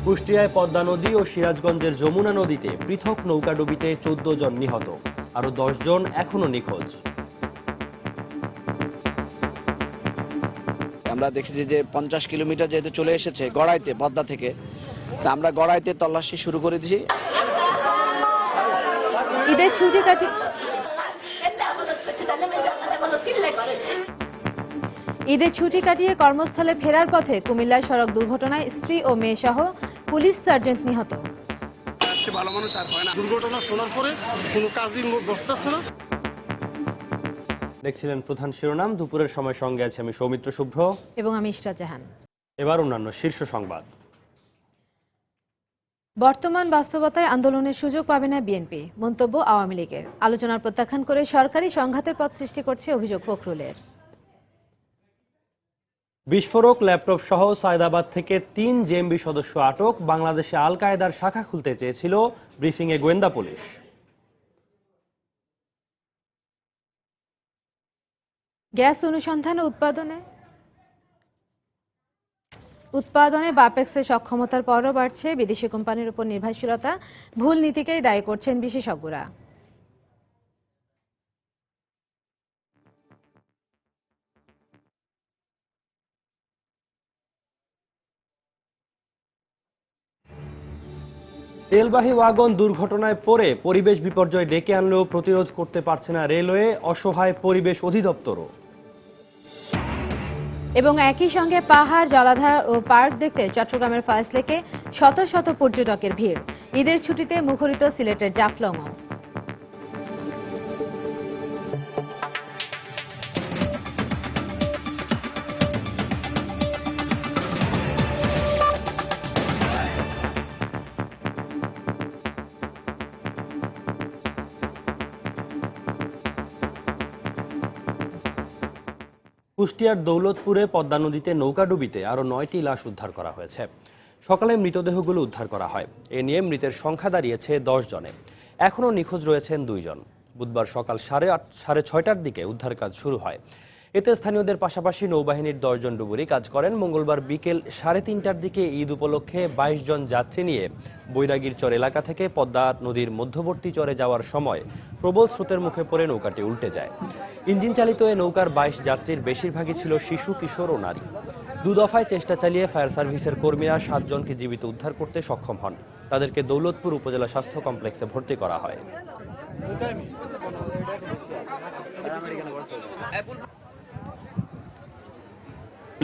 কুষ্টিয়ায় পদ্মা নদী ও সিরাজগঞ্জের যমুনা নদীতে পৃথক নৌকাডুবিতে 14 জন নিহত, আরো 10 জন এখনো নিখোঁজ। আমরা দেখেছি যে 50 কিলোমিটার যেহেতু চলে এসেছে গড়াইতে পদ্মা থেকে, তা আমরা গড়াইতে তল্লাশি শুরু করে দিয়েছি। ঈদের ছুটি কাটিয়ে কর্মস্থলে ফেরার পথে কুমিল্লায় সড়ক দুর্ঘটনায় স্ত্রী ও মেয়ে সহ পুলিশ সার্জেন্ট নিহত। ভালো মানুষ আর হয় না, দুর্ঘটনা শোনার পরে কোনো কাজই বসতেছে না। দেখছিলেন প্রধান শিরোনাম। দুপুরের সময় সঙ্গে আছে আমি সৌমিত্র শুভ্র এবং আমি ইশরাত জাহান। এবার অন্যান্য শীর্ষ সংবাদ। বর্তমান বাস্তবতায় আন্দোলনের সুযোগ পাবে না বিএনপি, মন্তব্য আওয়ামী লীগের। আলোচনার প্রত্যাখ্যান করে সরকারি সংঘাতের পথ সৃষ্টি করছে অভিযোগ ফখরুলের। বিস্ফোরক, ল্যাপটপ সহ সায়দাবাদ থেকে 3 জেএমবি সদস্য আটক। বাংলাদেশে আল কায়েদার শাখা খুলতে চেয়েছিল, ব্রিফিংয়ে গোয়েন্দা পুলিশ। গ্যাস অনুসন্ধান ও উৎপাদনে বাপেক্সের সক্ষমতার পরও বাড়ছে বিদেশি কোম্পানির উপর নির্ভরশীলতা। ভুল নীতিকেই দায়ী করছেন বিশেষজ্ঞরা। তেলবাহী ওয়াগন দুর্ঘটনায় পড়ে পরিবেশ বিপর্যয় ডেকে আনলেও প্রতিরোধ করতে পারছে না রেলওয়ে, অসহায় পরিবেশ অধিদপ্তরও। এবং একই সঙ্গে পাহাড়, জলাধার ও পার্ক দেখতে চট্টগ্রামের ফয়েজলেকে শত শত পর্যটকের ভিড়। ঈদের ছুটিতে মুখরিত সিলেটের জাফলংও। কুষ্টিয়ার দৌলতপুরে পদ্মা নদীতে নৌকাডুবিতে আরো 9টি লাশ উদ্ধার করা হয়েছে। সকালে মৃতদেহগুলো উদ্ধার করা হয়। এ নিয়ে মৃতের সংখ্যা দাঁড়িয়েছে 10 জনে। এখনও নিখোঁজ রয়েছেন 2 জন। বুধবার সকাল 6:30টার দিকে উদ্ধার কাজ শুরু হয়। এতে স্থানীয়দের পাশাপাশি নৌবাহিনীর 10 জন ডুবুরি কাজ করেন। মঙ্গলবার বিকেল 3:30টার দিকে ঈদ উপলক্ষে 22 জন যাত্রী নিয়ে বৈরাগীর চর এলাকা থেকে পদ্মা নদীর মধ্যবর্তী চরে যাওয়ার সময় প্রবল স্রোতের মুখে পড়ে নৌকাটি উল্টে যায়। ইঞ্জিন চালিত এ নৌকার 22 যাত্রীর বেশিরভাগই ছিল শিশু, কিশোর ও নারী। 2 দফায় চেষ্টা চালিয়ে ফায়ার সার্ভিসের কর্মীরা 7 জনকে জীবিত উদ্ধার করতে সক্ষম হন। তাদেরকে দৌলতপুর উপজেলা স্বাস্থ্য কমপ্লেক্সে ভর্তি করা হয়।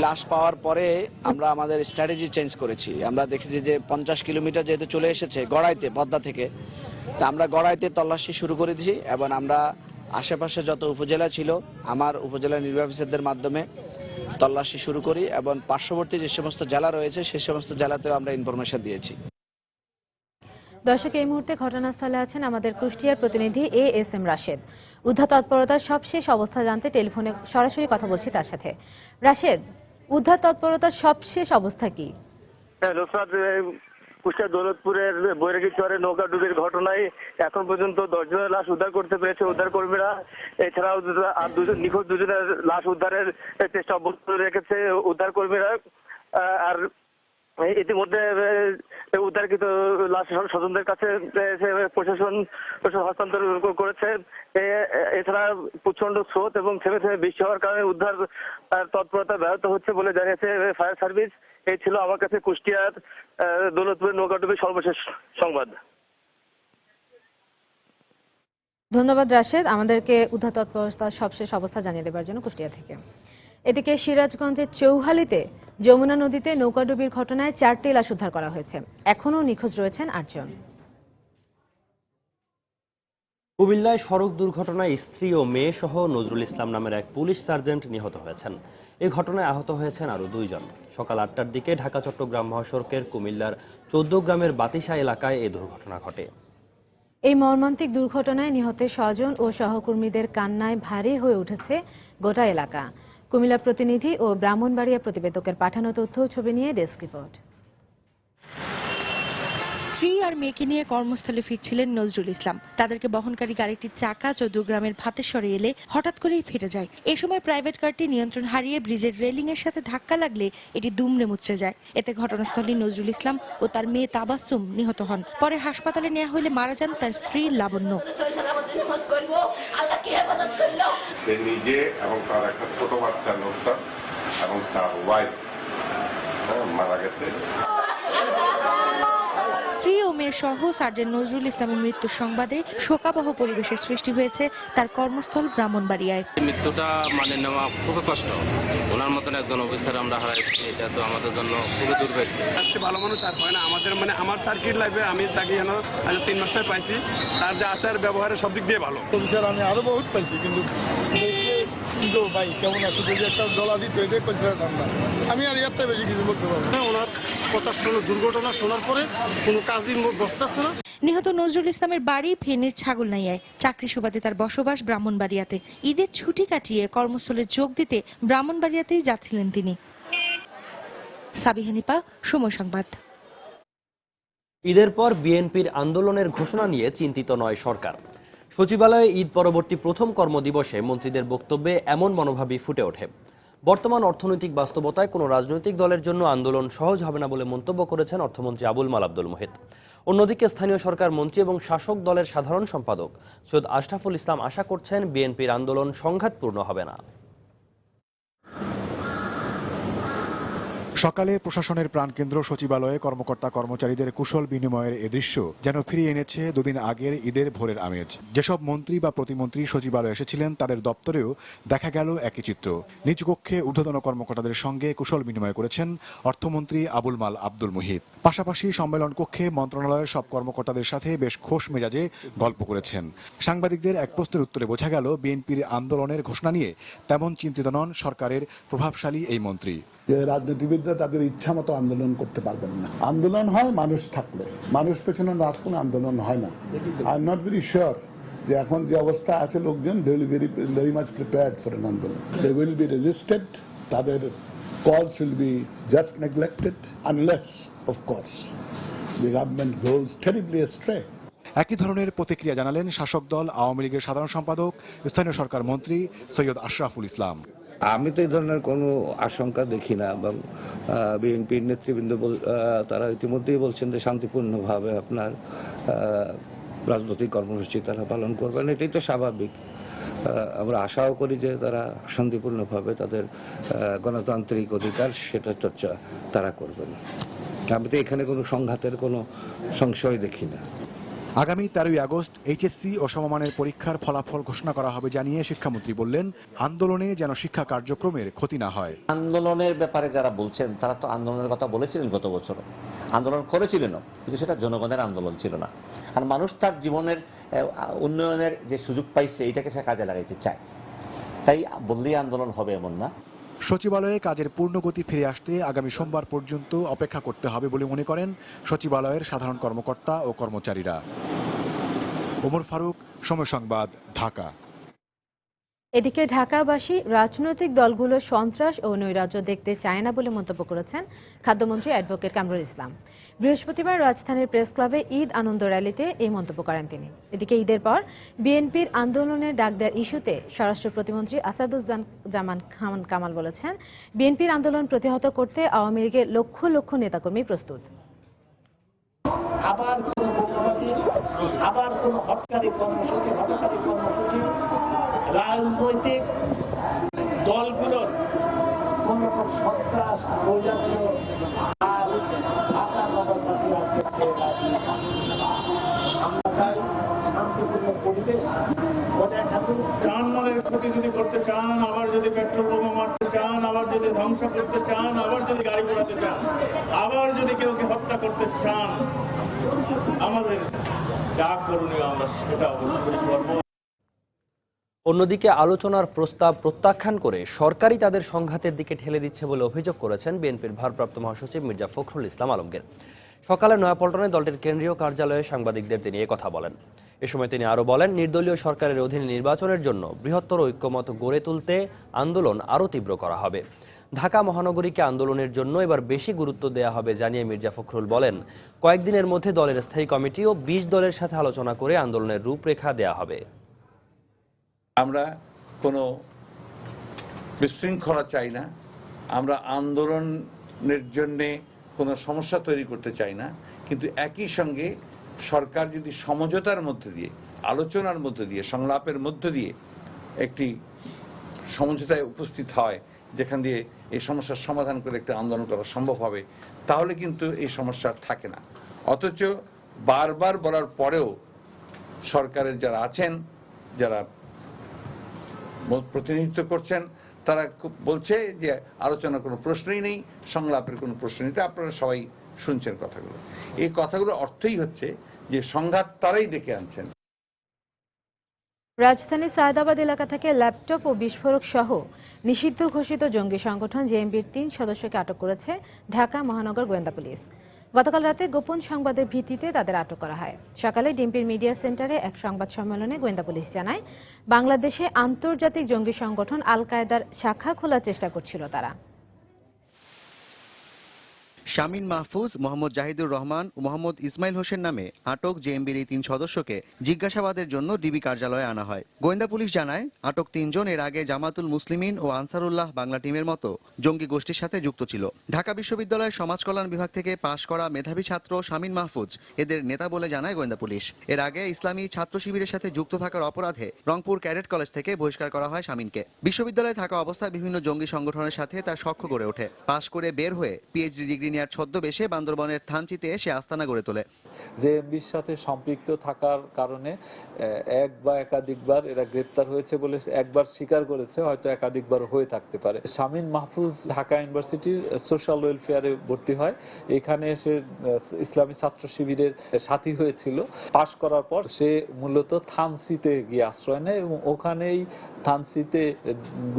লাশ পাওয়ার পরে আমরা আমাদের স্ট্র্যাটেজি চেঞ্জ করেছি। আমরা দেখেছি যে 50 কিলোমিটার যেহেতু চলে এসেছে গড়াইতে পদ্মা থেকে, তা আমরা গড়াইতে তল্লাশি শুরু করে দিয়েছি এবং আমরা আশেপাশে যত উপজেলা ছিল আমার উপজেলা নির্বাহী অফিসারদের মাধ্যমে তল্লাশি শুরু করি এবং পার্শ্ববর্তী যে সমস্ত জেলা রয়েছে সেই সমস্ত জেলাতেও আমরা ইনফরমেশন দিয়েছি। দর্শক, এই মুহূর্তে ঘটনাস্থলে আছেন আমাদের কুষ্টিয়ার প্রতিনিধি ASM রাশেদ। উদ্ধার তৎপরতার সবশেষ অবস্থা জানতে টেলিফোনে সরাসরি কথা বলছি তার সাথে। রাশেদ, উদ্ধার তৎপরতার সবশেষ অবস্থা কি? কুষ্টিয়া দৌলতপুরের বৈরাগী চরে নৌকা ডুবির ঘটনায় এখন পর্যন্ত 10 জনের লাশ উদ্ধার করতে পেরেছে উদ্ধার কর্মীরা। এছাড়াও আর নিখোঁজ 2 জনের লাশ উদ্ধারের চেষ্টা অব্যাহত রেখেছে উদ্ধার কর্মীরা। আর ইতিমধ্যে উদ্ধারকৃত লাশ স্বজনদের কাছে প্রশাসন হস্তান্তর করেছে। এছাড়া প্রচন্ড স্রোত এবং থেমে থেমে বৃষ্টি হওয়ার কারণে উদ্ধার তৎপরতা ব্যাহত হচ্ছে বলে জানিয়েছে ফায়ার সার্ভিস। এই ছিল আমার কাছে কুষ্টিয়ার দৌলতপুরের নৌকাডুবির সর্বশেষ সংবাদ। ধন্যবাদ রাশেদ, আমাদেরকে উদ্ধার তৎপরতার সবশেষ অবস্থা জানিয়ে দেওয়ার জন্য কুষ্টিয়া থেকে। এদিকে সিরাজগঞ্জের চৌহালিতে যমুনা নদীতে নৌকাডুবির ঘটনায় 4টি লাশ উদ্ধার করা হয়েছে। এখনও নিখোঁজ রয়েছেন 8 জন। কুমিল্লায় সড়ক দুর্ঘটনায় স্ত্রী ও মেয়ে সহ নজরুল ইসলাম নামের এক পুলিশ সার্জেন্ট নিহত হয়েছেন। এই ঘটনায় আহত হয়েছেন আরো 2 জন। সকাল 8টার দিকে ঢাকা চট্টগ্রাম মহাসড়কের কুমিল্লার 14 গ্রামের বাতিশা এলাকায় এই দুর্ঘটনা ঘটে। এই মর্মান্তিক দুর্ঘটনায় নিহতের স্বজন ও সহকর্মীদের কান্নায় ভারী হয়ে উঠেছে গোটা এলাকা। কুমিল্লা প্রতিনিধি ও ব্রাহ্মণবাড়িয়া প্রতিবেদকের পাঠানো তথ্য ও ছবি নিয়ে ডেস্ক রিপোর্ট। স্ত্রী আর মেয়েকে নিয়ে কর্মস্থলে ফিরছিলেন নজরুল ইসলাম। তাদেরকে বহনকারী গাড়িটির চাকা চৌদ্দগ্রামের ভাতেশ্বরে এলে হঠাৎ করেই ফেটে যায়। এ সময় প্রাইভেট কারটি নিয়ন্ত্রণ হারিয়ে ব্রিজের রেলিং এর সাথে ধাক্কা লাগলে এটি দুমড়ে মুচড়ে যায়। এতে ঘটনাস্থলে নজরুল ইসলাম ও তার মেয়ে তাবাসসুম নিহত হন। পরে হাসপাতালে নেওয়া হলে মারা যান তার স্ত্রী লাবণ্য। সে নিজে এবং তার একটা ছোট বাচ্চা নৌসাদ এবং তার ওয়াইফ মারা গেছে। স্ত্রী ও মেয়ে সহ সার্জেন্ট নজরুল ইসলামের মৃত্যুর সংবাদে শোকাবহ পরিবেশের সৃষ্টি হয়েছে তার কর্মস্থল ব্রাহ্মণবাড়িয়ায়। মৃত্যুটা মানে নেওয়া খুবই কষ্ট। ওনার মতন একজন অফিসার আমরা হারাইছি, এটা তো আমাদের জন্য খুবই দুর্ভাগ্য। সবচেয়ে ভালো মানুষ আর হয় না আমাদের, মানে আমার সার্কিট লাইফে আমি তাকে যেন আজ 3 মাস পাইছি। তার যে আচার ব্যবহারের সব দিক দিয়ে ভালো। অফিসার আমি আরো বহুত পাইছি, কিন্তু ভাই কেমন আছে যদি একটা ডলা দিত এটাই কনসিডার না। আমি আর এত বেশি কিছু বলতে পারবো না। ওনার কথা শুনে দুর্ঘটনা শোনার পরে কোনো কাজই বসতেছে না। নিহত নজরুল ইসলামের বাড়ি ফেনীর ছাগলনাইয়ায়। চাকরি সুবাদে তার বসবাস ব্রাহ্মণবাড়িয়াতে। ঈদের ছুটি কাটিয়ে কর্মস্থলে যোগ দিতে ব্রাহ্মণবাড়িয়াতেই যাচ্ছিলেন তিনি। সাবিহানিপা, সময় সংবাদ। ঈদের পর বিএনপির আন্দোলনের ঘোষণা নিয়ে চিন্তিত নয় সরকার। সচিবালয়ে ঈদ পরবর্তী প্রথম কর্মদিবসে মন্ত্রীদের বক্তব্যে এমন মনোভাবই ফুটে ওঠে। বর্তমান অর্থনৈতিক বাস্তবতায় কোনো রাজনৈতিক দলের জন্য আন্দোলন সহজ হবে না বলে মন্তব্য করেছেন অর্থমন্ত্রী আবুল মাল আব্দুল মুহিত। অন্যদিকে স্থানীয় সরকার মন্ত্রী এবং শাসক দলের সাধারণ সম্পাদক সৈয়দ আশরাফুল ইসলাম আশা করছেন বিএনপির আন্দোলন সংঘাতপূর্ণ হবে না। সকালে প্রশাসনের প্রাণকেন্দ্র সচিবালয়ে কর্মকর্তা কর্মচারীদের কুশল বিনিময়ের এ দৃশ্য যেন ফিরিয়ে এনেছে দুদিন আগের ঈদের ভোরের আমেজ। যেসব মন্ত্রী বা প্রতিমন্ত্রী সচিবালয়ে এসেছিলেন তাদের দপ্তরেও দেখা গেল একই চিত্র। নিজ কক্ষে ঊর্ধ্বতন কর্মকর্তাদের সঙ্গে কুশল বিনিময় করেছেন অর্থমন্ত্রী আবুল মাল আব্দুল মুহিত। পাশাপাশি সম্মেলন কক্ষে মন্ত্রণালয়ের সব কর্মকর্তাদের সাথে বেশ খোশ মেজাজে গল্প করেছেন। সাংবাদিকদের এক প্রশ্নের উত্তরে বোঝা গেল বিএনপির আন্দোলনের ঘোষণা নিয়ে তেমন চিন্তিত নন সরকারের প্রভাবশালী এই মন্ত্রী। রাজনীতিবিদরা তাদের ইচ্ছা মতো আন্দোলন করতে পারবেন না। আন্দোলন হয় মানুষ থাকলে, মানুষ পেছনে না থাকলে আন্দোলন হয় না। I am not very sure যে এখন যে অবস্থা আছে লোকজন they will be very much prepared for an আন্দোলন। দে উইল বি রেজিস্টেড, তাদের calls will be just neglected unless of course the government goes terribly astray. একই ধরনের প্রতিক্রিয়া জানালেন শাসক দল আওয়ামী লীগের সাধারণ সম্পাদক স্থানীয় সরকার মন্ত্রী সৈয়দ আশরাফুল ইসলাম। আমি তো এই ধরনের কোনো আশঙ্কা দেখি না এবং বিএনপির নেতৃবৃন্দ তারা ইতিমধ্যেই বলছেন যে শান্তিপূর্ণভাবে আপনার রাজনৈতিক কর্মসূচি তারা পালন করবেন। এটাই তো স্বাভাবিক। আমরা আশাও করি যে তারা শান্তিপূর্ণভাবে তাদের গণতান্ত্রিক অধিকার সেটা চর্চা তারা করবেন। আমি তো এখানে কোনো সংঘাতের কোনো সংশয় দেখি না। আগামী 13ই আগস্ট এইচএসসি ও সমমানের পরীক্ষার ফলাফল ঘোষণা করা হবে জানিয়ে শিক্ষামন্ত্রী বললেন, আন্দোলনে যেন শিক্ষা কার্যক্রমের ক্ষতি না হয়। আন্দোলনের ব্যাপারে যারা বলছেন তারা তো আন্দোলনের কথা বলেছিলেন গত বছর, আন্দোলন করেছিলেন, কিন্তু সেটা জনগণের আন্দোলন ছিল না। আর মানুষ তার জীবনের উন্নয়নের যে সুযোগ পাইছে এটাকে সে কাজে লাগাইতে চায়, তাই বললেই আন্দোলন হবে এমন না। সচিবালয়ে কাজের পূর্ণগতি ফিরে আসতে আগামী সোমবার পর্যন্ত অপেক্ষা করতে হবে বলে মনে করেন সচিবালয়ের সাধারণ কর্মকর্তা ও কর্মচারীরা। ওমর ফারুক, সময় সংবাদ, ঢাকা। এদিকে ঢাকাবাসী রাজনৈতিক দলগুলো সন্ত্রাস ও নৈরাজ্য দেখতে চায় না বলে মন্তব্য করেছেন খাদ্যমন্ত্রী অ্যাডভোকেট কামরুল ইসলাম। বৃহস্পতিবার রাজধানীর প্রেস ক্লাবে ঈদ আনন্দ র্যালিতে এই মন্তব্য করেন তিনি। এদিকে ঈদের পর বিএনপির আন্দোলনের ডাক দেওয়ার ইস্যুতে স্বরাষ্ট্র প্রতিমন্ত্রী আসাদুজ্জামান খান কামাল বলেছেন, বিএনপির আন্দোলন প্রতিহত করতে আওয়ামী লীগের লক্ষ লক্ষ নেতাকর্মী প্রস্তুত। আবার কোন হটকারী কর্মসূচি রাজনৈতিক দলগুলোর কোন রকম সন্ত্রাস নৈরাজ্য আর আমরা চাই শান্তিপূর্ণ পরিবেশ বজায় থাকুক। জানমালের ক্ষতি যদি করতে চান, আবার যদি পেট্রোল বোমা মারতে চান, আবার যদি ধ্বংস করতে চান, আবার যদি গাড়ি ঘোড়াতে চান, আবার যদি কেউ হত্যা করতে চান, আমাদের যা করণীয় আমরা সেটা অবশ্যই করব। অন্যদিকে আলোচনার প্রস্তাব প্রত্যাখ্যান করে সরকারই তাদের সংঘাতের দিকে ঠেলে দিচ্ছে বলে অভিযোগ করেছেন বিএনপির ভারপ্রাপ্ত মহাসচিব মির্জা ফখরুল ইসলাম আলমগীর। সকালে নয়াপল্টনে দলটির কেন্দ্রীয় কার্যালয়ে সাংবাদিকদের তিনি কথা বলেন। এ সময় তিনি আরো বলেন, নির্দলীয় সরকারের অধীনে নির্বাচনের জন্য বৃহত্তর ঐক্যমত গড়ে তুলতে আন্দোলন আরো তীব্র করা হবে। ঢাকা মহানগরীকে আন্দোলনের জন্য এবার বেশি গুরুত্ব দেওয়া হবে জানিয়ে মির্জা ফখরুল বলেন, কয়েকদিনের মধ্যে দলের স্থায়ী কমিটি ও 20 দলের সাথে আলোচনা করে আন্দোলনের রূপরেখা দেওয়া হবে। আমরা কোনো বিশৃঙ্খলা চাই না, আমরা আন্দোলনের জন্য কোনো সমস্যা তৈরি করতে চাই না, কিন্তু একই সঙ্গে সরকার যদি সমঝোতার মধ্যে দিয়ে, আলোচনার মধ্যে দিয়ে, সংলাপের মধ্য দিয়ে একটি সমঝোতায় উপস্থিত হয়, যেখান দিয়ে এই সমস্যার সমাধান করে একটা আন্দোলন করা সম্ভব হবে, তাহলে কিন্তু এই সমস্যা থাকে না। অথচ বারবার বলার পরেও সরকারের যারা আছেন, যারা প্রতিনিধিত্ব করছেন, তারা বলছে যে আলোচনার কোনো প্রশ্নই নেই, সংলাপের কোনো প্রশ্ন নেই। আপনারা সবাই শুনছেন কথাগুলো। এই কথাগুলোর অর্থই হচ্ছে যে সংঘাত তারাই ডেকে আনছেন। রাজধানীর সায়দাবাদ এলাকা থেকে ল্যাপটপ ও বিস্ফোরক সহ নিষিদ্ধ ঘোষিত জঙ্গি সংগঠন জেএমবির 3 সদস্যকে আটক করেছে ঢাকা মহানগর গোয়েন্দা পুলিশ। গতকাল রাতে গোপন সংবাদের ভিত্তিতে তাদের আটক করা হয়। সকালে ডিম্পির মিডিয়া সেন্টারে এক সংবাদ সম্মেলনে গোয়েন্দা পুলিশ জানায়, বাংলাদেশে আন্তর্জাতিক জঙ্গি সংগঠন আল কায়েদার শাখা খোলার চেষ্টা করছিল তারা। শামীম মাহফুজ, মোহাম্মদ জাহিদুর রহমান ও মোহাম্মদ ইসমাইল হোসেন নামে আটক জেএমবির এই 3 সদস্যকে জিজ্ঞাসাবাদের জন্য ডিবি কার্যালয়ে আনা হয়। গোয়েন্দা পুলিশ জানায়, আটক 3 জন এর আগে জামাতুল মুসলিমিন ও আনসারুল্লাহ বাংলা টিমের মতো জঙ্গি গোষ্ঠীর সাথে যুক্ত ছিল। ঢাকা বিশ্ববিদ্যালয়ের সমাজ কল্যাণ বিভাগ থেকে পাশ করা মেধাবী ছাত্র শামীম মাহফুজ এদের নেতা বলে জানায় গোয়েন্দা পুলিশ। এর আগে ইসলামী ছাত্র শিবিরের সাথে যুক্ত থাকার অপরাধে রংপুর ক্যাডেট কলেজ থেকে বহিষ্কার করা হয় শামীমকে। বিশ্ববিদ্যালয়ে থাকা অবস্থায় বিভিন্ন জঙ্গি সংগঠনের সাথে তার সখ্য গড়ে ওঠে। পাশ করে বের হয়ে পিএইচডি ডিগ্রি নেওয়ার ছদ্মবেশে বান্দরবনের থানচিতে এসে আস্তানা গড়ে তোলে। জেএমবির সাথে সম্পৃক্ত থাকার কারণে এক বা একাধিকবার এরা গ্রেপ্তার হয়েছে বলে একবার স্বীকার করেছে, হয়তো একাধিকবার হয়ে থাকতে পারে। শামীম মাহফুজ ঢাকা ইউনিভার্সিটির সোশ্যাল ওয়েলফেয়ারে ভর্তি হয়। এখানে সে ইসলামী ছাত্র শিবিরের সাথী হয়েছিল। পাশ করার পর সে মূলত থানচিতে গিয়ে আশ্রয় নেয় এবং ওখানেই থানচিতে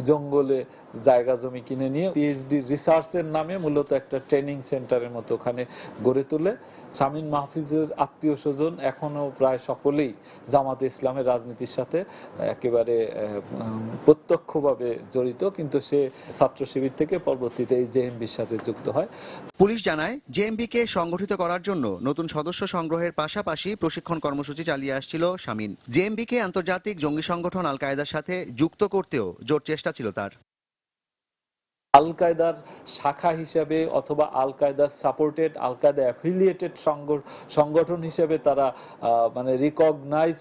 জঙ্গলে জায়গা জমি কিনে নিয়ে পিএইচডি রিসার্চের নামে মূলত একটা ট্রেনিং সেন্টারের মতো ওখানে গড়ে তোলে। শামীম মাহফুজের আত্মীয় স্বজন এখনো প্রায় সকলেই জামাতে ইসলামের রাজনীতির সাথে একেবারে প্রত্যক্ষভাবে জড়িত, কিন্তু সে ছাত্র শিবির থেকে পরবর্তীতে এই জেএমবির সাথে যুক্ত হয়। পুলিশ জানায়, জেএমবিকে সংগঠিত করার জন্য নতুন সদস্য সংগ্রহের পাশাপাশি প্রশিক্ষণ কর্মসূচি চালিয়ে আসছিল শামীম। জেএমবিকে আন্তর্জাতিক জঙ্গি সংগঠন আল কায়েদার সাথে যুক্ত করতেও জোর চেষ্টা ছিল তার। আল কায়েদার শাখা হিসেবে অথবা আল কায়েদার সাপোর্টেড, আল কায়েদা অ্যাফিলিয়েটেড সংগঠন হিসেবে তারা মানে রিকগনাইজ,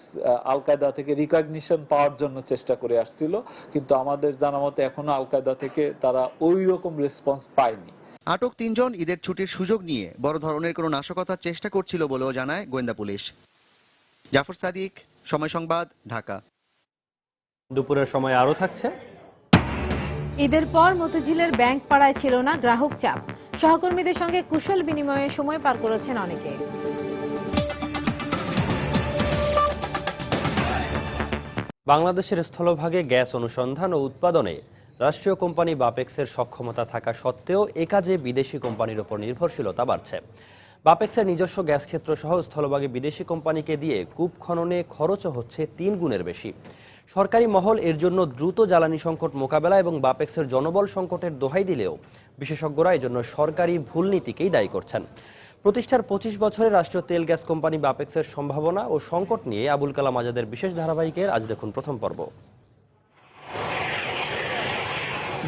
আল কায়েদা থেকে রিকগনিশন পাওয়ার জন্য চেষ্টা করে আসছিল, কিন্তু আমাদের জানা মতে এখনো আল কায়েদা থেকে তারা ওই রকম রেসপন্স পায়নি। আটক 3 জন ঈদের ছুটির সুযোগ নিয়ে বড় ধরনের কোনো নাশকতার চেষ্টা করছিল বলেও জানায় গোয়েন্দা পুলিশ। জাফর সাদিক, সময় সংবাদ, ঢাকা। দুপুরের সময় আরো থাকছে। ঈদের পর মতিঝিলের ব্যাংক পাড়ায় ছিল না গ্রাহক চাপ। সহকর্মীদের সঙ্গে কুশল বিনিময়ে সময় পার করেছেন অনেকে। বাংলাদেশের স্থলভাগে গ্যাস অনুসন্ধান ও উৎপাদনে রাষ্ট্রীয় কোম্পানি বাপেক্সের সক্ষমতা থাকা সত্ত্বেও এ কাজে বিদেশি কোম্পানির উপর নির্ভরশীলতা বাড়ছে। বাপেক্সের নিজস্ব গ্যাস ক্ষেত্র সহ স্থলভাগে বিদেশি কোম্পানিকে দিয়ে কূপ খননে খরচও হচ্ছে 3 গুণের বেশি। সরকারি মহল এর জন্য দ্রুত জ্বালানি সংকট মোকাবেলা এবং বাপেক্সের জনবল সংকটের দোহাই দিলেও বিশেষজ্ঞরা এজন্য সরকারি ভুল নীতিকেই দায়ী করছেন। প্রতিষ্ঠার 25 বছরে রাষ্ট্রীয় তেল গ্যাস কোম্পানি বাপেক্সের সম্ভাবনা ও সংকট নিয়ে আবুল কালাম আজাদের বিশেষ ধারাবাহিকের আজ দেখুন প্রথম পর্ব।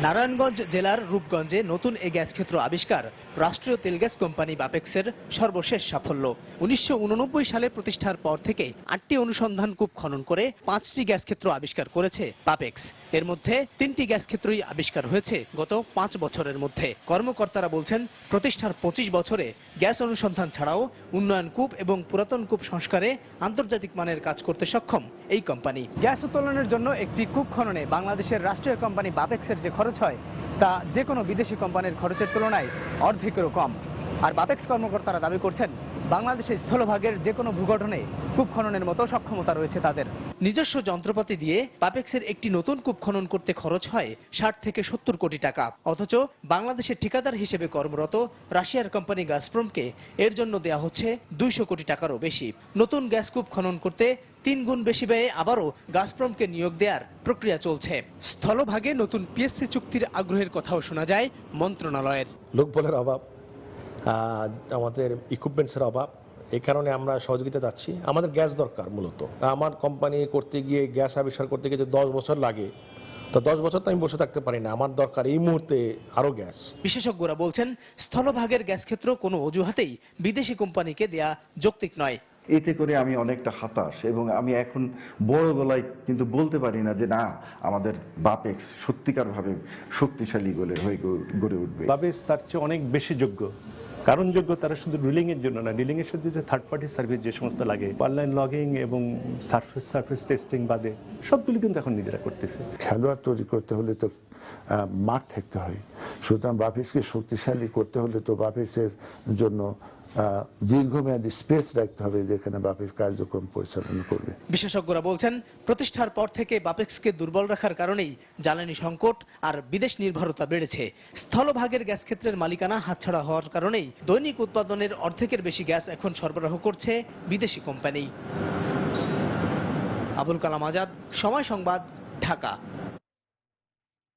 নারায়ণগঞ্জ জেলার রূপগঞ্জে নতুন এ গ্যাস ক্ষেত্র আবিষ্কার রাষ্ট্রীয় তেল গ্যাস কোম্পানি বাপেক্সের সর্বশেষ সাফল্য। 1989 সালে প্রতিষ্ঠার পর থেকে 8টি অনুসন্ধান কূপ খনন করে 5টি গ্যাস ক্ষেত্র আবিষ্কার করেছে বাপেক্স। এর মধ্যে 3টি গ্যাস ক্ষেত্রই আবিষ্কার হয়েছে গত 5 বছরের মধ্যে। কর্মকর্তারা বলছেন, প্রতিষ্ঠার 25 বছরে গ্যাস অনুসন্ধান ছাড়াও উন্নয়ন কূপ এবং পুরাতন কূপ সংস্কারে আন্তর্জাতিক মানের কাজ করতে সক্ষম এই কোম্পানি। গ্যাস উত্তোলনের জন্য একটি কূপ খননে বাংলাদেশের রাষ্ট্রীয় কোম্পানি বাপেক্সের যে খরচ হয় তা যে কোনো বিদেশি কোম্পানির খরচের তুলনায় অর্ধেকেরও কম। আর বাপেক্স কর্মকর্তারা দাবি করছেন বাংলাদেশের স্থলভাগের যে কোনো ভূগঠনে কূপ খননের মতো সক্ষমতা রয়েছে তাদের। নিজস্ব যন্ত্রপাতি দিয়ে বাপেক্সের একটি নতুন কূপ খনন করতে খরচ হয় 60 থেকে 70 কোটি টাকা, অথচ বাংলাদেশের ঠিকাদার হিসেবে কর্মরত রাশিয়ার কোম্পানি গাজপ্রমকে এর জন্য দেয়া হচ্ছে 200 কোটি টাকারও বেশি। নতুন গ্যাস কূপ খনন করতে 3 গুণ বেশি ব্যয়ে আবারও গাজপ্রমকে নিয়োগ দেওয়ার প্রক্রিয়া চলছে। স্থলভাগে নতুন পিএসসি চুক্তির আগ্রহের কথাও শোনা যায় মন্ত্রণালয়ের। লোকবলের অভাব, আমাদের ইকুইপমেন্টসের অভাব, এই কারণে আমরা সহযোগিতা চাচ্ছি। আমাদের গ্যাস দরকার মূলত। আমার কোম্পানি করতে গিয়ে গ্যাস আবিষ্কার করতে গিয়ে যে 10 বছর লাগে, তো 10 বছর তো আমি বসে থাকতে পারি না। আমার দরকার এই মুহূর্তে আরো গ্যাস। বিশেষজ্ঞরা বলছেন স্থলভাগের গ্যাস ক্ষেত্র কোনো অজুহাতেই বিদেশি কোম্পানিকে দেয়া যৌক্তিক নয়। এতে করে আমি অনেকটা হতাশ এবং আমি এখন বড় গলায় কিন্তু বলতে পারি না যে না, আমাদের বাপেক্স সত্যিকারভাবে শক্তিশালী হয়ে গড়ে উঠবে। বাপেক্স তার চেয়ে অনেক বেশি যোগ্য। কারণ যোগ্য তারা শুধু ড্রিলিং এর জন্য না, ড্রিলিং এর সাথে যে থার্ড পার্টি সার্ভিস যে সমস্ত লাগে, অনলাইন লগিং এবং সার্ফেস টেস্টিং বাদে সবগুলো কিন্তু এখন নিজেরা করতেছে। খেলোয়াড় তৈরি করতে হলে তো মাঠ থাকতে হয়, সুতরাং বাপেক্সকে শক্তিশালী করতে হলে তো বাপেক্সের জন্য দীর্ঘমেয়াদী স্পেস রাখতে হবে যেখানে বাপেক্স কার্যক্রম পরিচালনা করবে। বিশেষজ্ঞরা বলছেন প্রতিষ্ঠার পর থেকে বাপেক্সকে দুর্বল রাখার কারণেই জ্বালানি সংকট আর বিদেশ নির্ভরতা বেড়েছে। স্থলভাগের গ্যাস ক্ষেত্রের মালিকানা হাতছাড়া হওয়ার কারণেই দৈনিক উৎপাদনের অর্ধেকের বেশি গ্যাস এখন সরবরাহ করছে বিদেশি কোম্পানি। আবুল কালাম আজাদ, সময় সংবাদ, ঢাকা।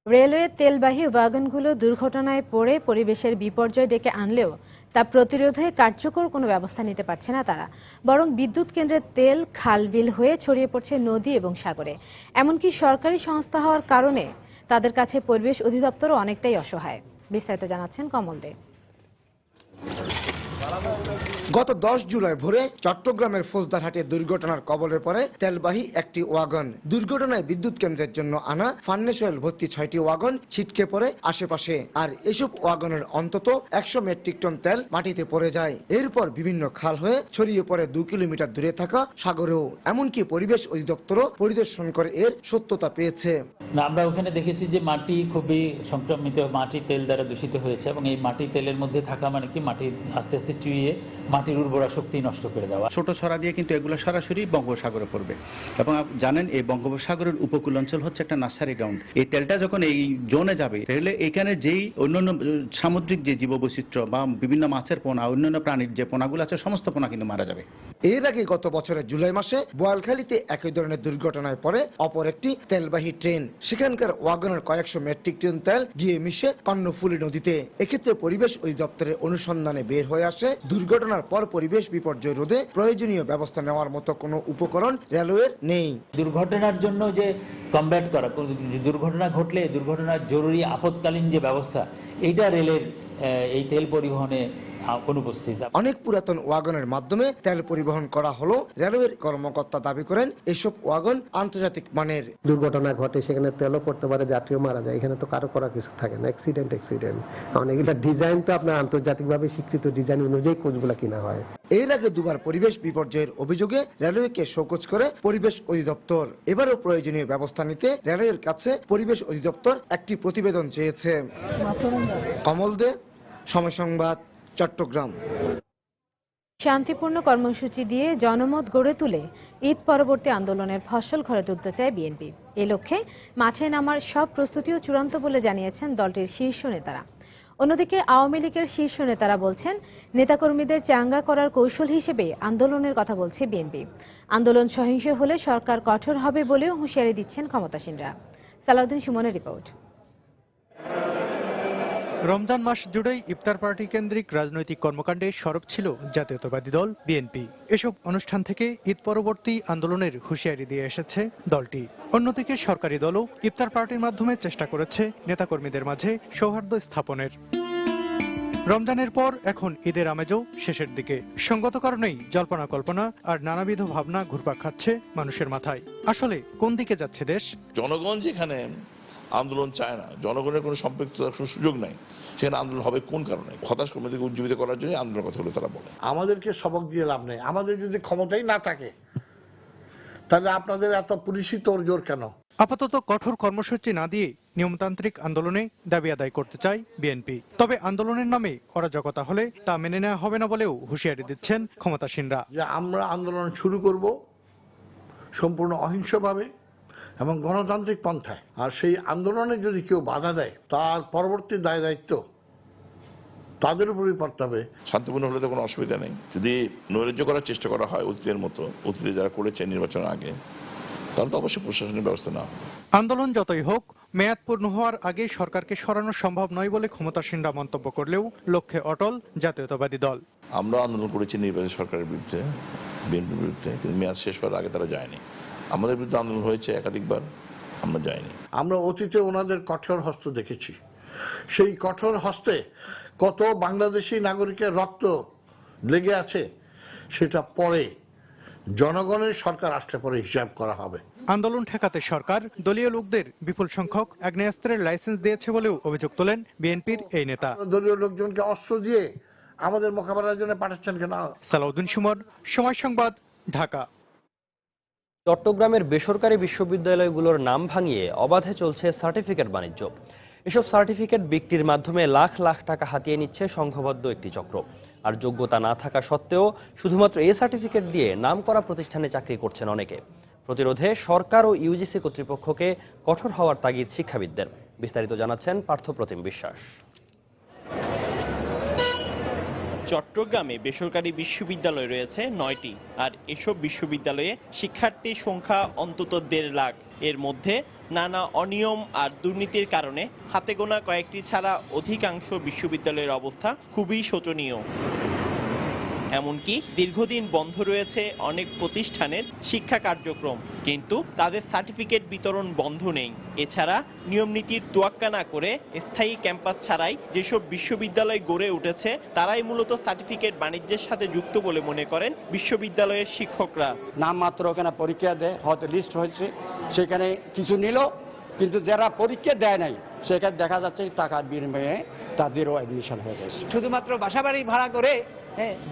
রেলওয়ে তেলবাহী ওয়াগনগুলো দুর্ঘটনায় পড়ে পরিবেশের বিপর্যয় ডেকে আনলেও তা প্রতিরোধে কার্যকর কোনো ব্যবস্থা নিতে পারছে না তারা, বরং বিদ্যুৎ কেন্দ্রের তেল খালবিল হয়ে ছড়িয়ে পড়ছে নদী এবং সাগরে। এমনকি সরকারি সংস্থা হওয়ার কারণে তাদের কাছে পরিবেশ অধিদপ্তরও অনেকটাই অসহায়। বিস্তারিত জানাচ্ছেন কমল দে। গত 10 জুলাই ভোরে চট্টগ্রামের ফৌজদারহাটে দুর্ঘটনার কবলে পড়ে তেলবাহী একটি ওয়াগন। দুর্ঘটনায় বিদ্যুৎ কেন্দ্রের জন্য আনা ফার্নেস অয়েল ভর্তি 6টি ওয়াগন ছিটকে পড়ে আশেপাশে, আর এসব ওয়াগনের অন্তত 100 মেট্রিক টন তেল মাটিতে পড়ে যায়। এরপর বিভিন্ন খাল হয়ে ছড়িয়ে পড়ে 2 কিলোমিটার দূরে থাকা সাগরেও। এমনকি পরিবেশ অধিদপ্তরও পরিদর্শন করে এর সত্যতা পেয়েছে। আমরা ওখানে দেখেছি যে মাটি খুবই সংক্রমিত, মাটি তেল দ্বারা দূষিত হয়েছে এবং এই মাটি তেলের মধ্যে থাকা মানে কি মাটি আস্তে আস্তে চুইয়ে মাটির উর্বরা শক্তি নষ্ট করে দেওয়া। ছোট ছড়া দিয়ে কিন্তু এগুলো সরাসরি বঙ্গোপসাগরে পড়বে এবং জানেন এই বঙ্গোপসাগরের উপকূল অঞ্চল হচ্ছে একটা নার্সারি গ্রাউন্ড। এই তেলটা যখন এই জোনে যাবে তাহলে এখানে যেই অন্যান্য সামুদ্রিক যে জীববৈচিত্র্য বা বিভিন্ন মাছের পোনা, অন্যান্য প্রাণীর যে পোনাগুলো আছে সমস্ত পোনা কিন্তু মারা যাবে। এর আগে গত বছরের জুলাই মাসে বোয়ালখালীতে একই ধরনের দুর্ঘটনায় পড়ে অপর একটি তেলবাহী ট্রেন। সেখানকার ওয়াগনের কয়েকশো মেট্রিক টন তেল গিয়ে মিশে কর্ণফুলী নদীতে। এক্ষেত্রে পরিবেশ অধিদপ্তরের অনুসন্ধানে বের হয়ে আসে দুর্ঘটনার পর পরিবেশ বিপর্যয় রোধে প্রয়োজনীয় ব্যবস্থা নেওয়ার মতো কোনো উপকরণ রেলওয়ের নেই। দুর্ঘটনার জন্য যে কমব্যাট করা, দুর্ঘটনা ঘটলে দুর্ঘটনার জরুরি আপৎকালীন যে ব্যবস্থা, এইটা রেলের এই তেল পরিবহনে অনুপস্থিত। অনেক পুরাতন ওয়াগনের মাধ্যমে তেল পরিবহন করা হলো। রেলওয়ের কর্মকর্তা দাবি করেন এসব ওয়াগন আন্তর্জাতিক মানের। দুর্ঘটনা ঘটে সেখানে তেলও পড়তে পারে, যাত্রীও মারা যায়, এখানে তো কারো করার কিছু থাকে না। অ্যাক্সিডেন্ট কারণ এগুলা ডিজাইন তো আপনার আন্তর্জাতিকভাবে স্বীকৃত ডিজাইন অনুযায়ী কোচগুলা কিনা হয়। এর আগে দুবার পরিবেশ বিপর্যয়ের অভিযোগে রেলওয়েকে শোকজ করে পরিবেশ অধিদপ্তর। এবারও প্রয়োজনীয় ব্যবস্থা নিতে রেলওয়ের কাছে পরিবেশ অধিদপ্তর একটি প্রতিবেদন চেয়েছে। কমল দে, সময় সংবাদ, চট্টগ্রাম। শান্তিপূর্ণ কর্মসূচি দিয়ে জনমত গড়ে তুলে ঈদ পরবর্তী আন্দোলনের ফসল ঘরে তুলতে চায় বিএনপি। এ লক্ষ্যে মাঠে নামার সব প্রস্তুতিও চূড়ান্ত বলে জানিয়েছেন দলটির শীর্ষ নেতারা। অন্যদিকে আওয়ামী লীগের শীর্ষ নেতারা বলছেন নেতাকর্মীদের চাঙ্গা করার কৌশল হিসেবে আন্দোলনের কথা বলছে বিএনপি। আন্দোলন সহিংস হলে সরকার কঠোর হবে বলেও হুঁশিয়ারি দিচ্ছেন ক্ষমতাসীনরা। সালাউদ্দিন সুমনের রিপোর্ট। রমজান মাস জুড়েই ইফতার পার্টি কেন্দ্রিক রাজনৈতিক কর্মকাণ্ডে সরব ছিল জাতীয়তাবাদী দল বিএনপি। এসব অনুষ্ঠান থেকে ঈদ পরবর্তী আন্দোলনের হুঁশিয়ারি দিয়ে এসেছে দলটি। অন্যদিকে সরকারি দলও ইফতার পার্টির মাধ্যমে চেষ্টা করেছে নেতাকর্মীদের মাঝে সৌহার্দ্য স্থাপনের। রমজানের পর এখন ঈদের আমেজও শেষের দিকে। সঙ্গত কারণেই জল্পনা কল্পনা আর নানাবিধ ভাবনা ঘুরপাক খাচ্ছে মানুষের মাথায়। আসলে কোন দিকে যাচ্ছে দেশ? জনগণ যেখানে আন্দোলন চায় না, জনগণের কোনো সম্পৃক্ততার সুযোগ নাই, সেখানে আন্দোলন হবে কোন কারণে? হতাশ কর্মীদেরকে উজ্জীবিত করার জন্য আন্দোলনের কথা বলে তারা বলে। আমাদেরকে সবক দিয়ে লাভ নেই। আমাদের যদি ক্ষমতাই না থাকে তাহলে আপনাদের এত পুলিশি তোড়জোড় কেন? আপাতত কঠোর কর্মসূচি না দিয়ে নিয়মতান্ত্রিক আন্দোলনে দাবি আদায় করতে চায় বিএনপি। তবে আন্দোলনের নামে অরাজকতা হলে তা মেনে নেওয়া হবে না বলেও হুঁশিয়ারি দিচ্ছেন ক্ষমতাসীনরা। যে আমরা আন্দোলন শুরু করব সম্পূর্ণ অহিংসভাবে এবং গণতান্ত্রিক পন্থায়, আর সেই আন্দোলনে যদি কেউ বাধা দেয় তার পরবর্তী দায় দায়িত্ব তাদের উপরই পড়তে হবে। শান্তিপূর্ণ হলে তো কোনো অসুবিধা নেই। যদি নৈরাজ্য করার চেষ্টা করা হয় অতীতের মতো, অতীতে যারা করেছে নির্বাচনের আগে, তাহলে তো অবশ্যই প্রশাসনিক ব্যবস্থা না। আন্দোলন যতই হোক মেয়াদ পূর্ণ হওয়ার আগে সরকারকে সরানো সম্ভব নয় বলে ক্ষমতাসীনরা মন্তব্য করলেও লক্ষ্যে অটল জাতীয়তাবাদী দল। আমরা আন্দোলন করেছি নির্বাচন সরকারের বিরুদ্ধে, বিএনপির বিরুদ্ধে, কিন্তু মেয়াদ শেষ হওয়ার আগে তারা যায়নি। আমাদের বিরুদ্ধে আন্দোলন হয়েছে একাধিকবার, আমরা যাইনি। আমরা অতীতে ওনাদের কঠোর হস্ত দেখেছি। সেই কঠোর হস্তে কত বাংলাদেশি নাগরিকের রক্ত লেগে আছে সেটা পরে জনগণের সরকার আসলে পরে হিসাব করা হবে। আন্দোলন ঠেকাতে সরকার দলীয় লোকদের বিপুল সংখ্যক আগ্নেয়াস্ত্রের লাইসেন্স দিয়েছে বলেও অভিযোগ তোলেন বিএনপির এই নেতা। দলীয় লোকজনকে অস্ত্র দিয়ে আমাদের মোকাবেলার জন্য পাঠাচ্ছেন কেন? সালাউদ্দিন সুমন, সময় সংবাদ, ঢাকা। চট্টগ্রামের বেসরকারি বিশ্ববিদ্যালয়গুলোর নাম ভাঙিয়ে অবাধে চলছে সার্টিফিকেট বাণিজ্য। এসব সার্টিফিকেট বিক্রির মাধ্যমে লাখ লাখ টাকা হাতিয়ে নিচ্ছে সংঘবদ্ধ একটি চক্র। আর যোগ্যতা না থাকা সত্ত্বেও শুধুমাত্র এই সার্টিফিকেট দিয়ে নামকরা প্রতিষ্ঠানে চাকরি করছেন অনেকে। প্রতিরোধে সরকার ও ইউজিসি কর্তৃপক্ষকে কঠোর হওয়ার তাগিদ শিক্ষাবিদদের। বিস্তারিত জানাচ্ছেন পার্থপ্রতিম বিশ্বাস। চট্টগ্রামে বেসরকারি বিশ্ববিদ্যালয় রয়েছে 9টি, আর এসব বিশ্ববিদ্যালয়ে শিক্ষার্থীর সংখ্যা অন্তত 1.5 লাখ। এর মধ্যে নানা অনিয়ম আর দুর্নীতির কারণে হাতে গোনা কয়েকটি ছাড়া অধিকাংশ বিশ্ববিদ্যালয়ের অবস্থা খুবই শোচনীয়। এমনকি দীর্ঘদিন বন্ধ রয়েছে অনেক প্রতিষ্ঠানের শিক্ষা কার্যক্রম, কিন্তু তাদের সার্টিফিকেট বিতরণ বন্ধ নেই। এছাড়া নিয়মনীতির তোয়াক্কা না করে স্থায়ী ক্যাম্পাস ছাড়াই যেসব বিশ্ববিদ্যালয় গড়ে উঠেছে তারাই মূলত সার্টিফিকেট বাণিজ্যের সাথে যুক্ত বলে মনে করেন বিশ্ববিদ্যালয়ের শিক্ষকরা। নামমাত্র ওখানে পরীক্ষা দেয়, হয়তো লিস্ট হয়েছে, সেখানে কিছু নিল, কিন্তু যারা পরীক্ষা দেয় নাই সেখানে দেখা যাচ্ছে টাকার বিনিময়ে তাদেরও অ্যাডমিশন হয়ে গেছে। শুধুমাত্র বাসাবাড়ি ভাড়া করে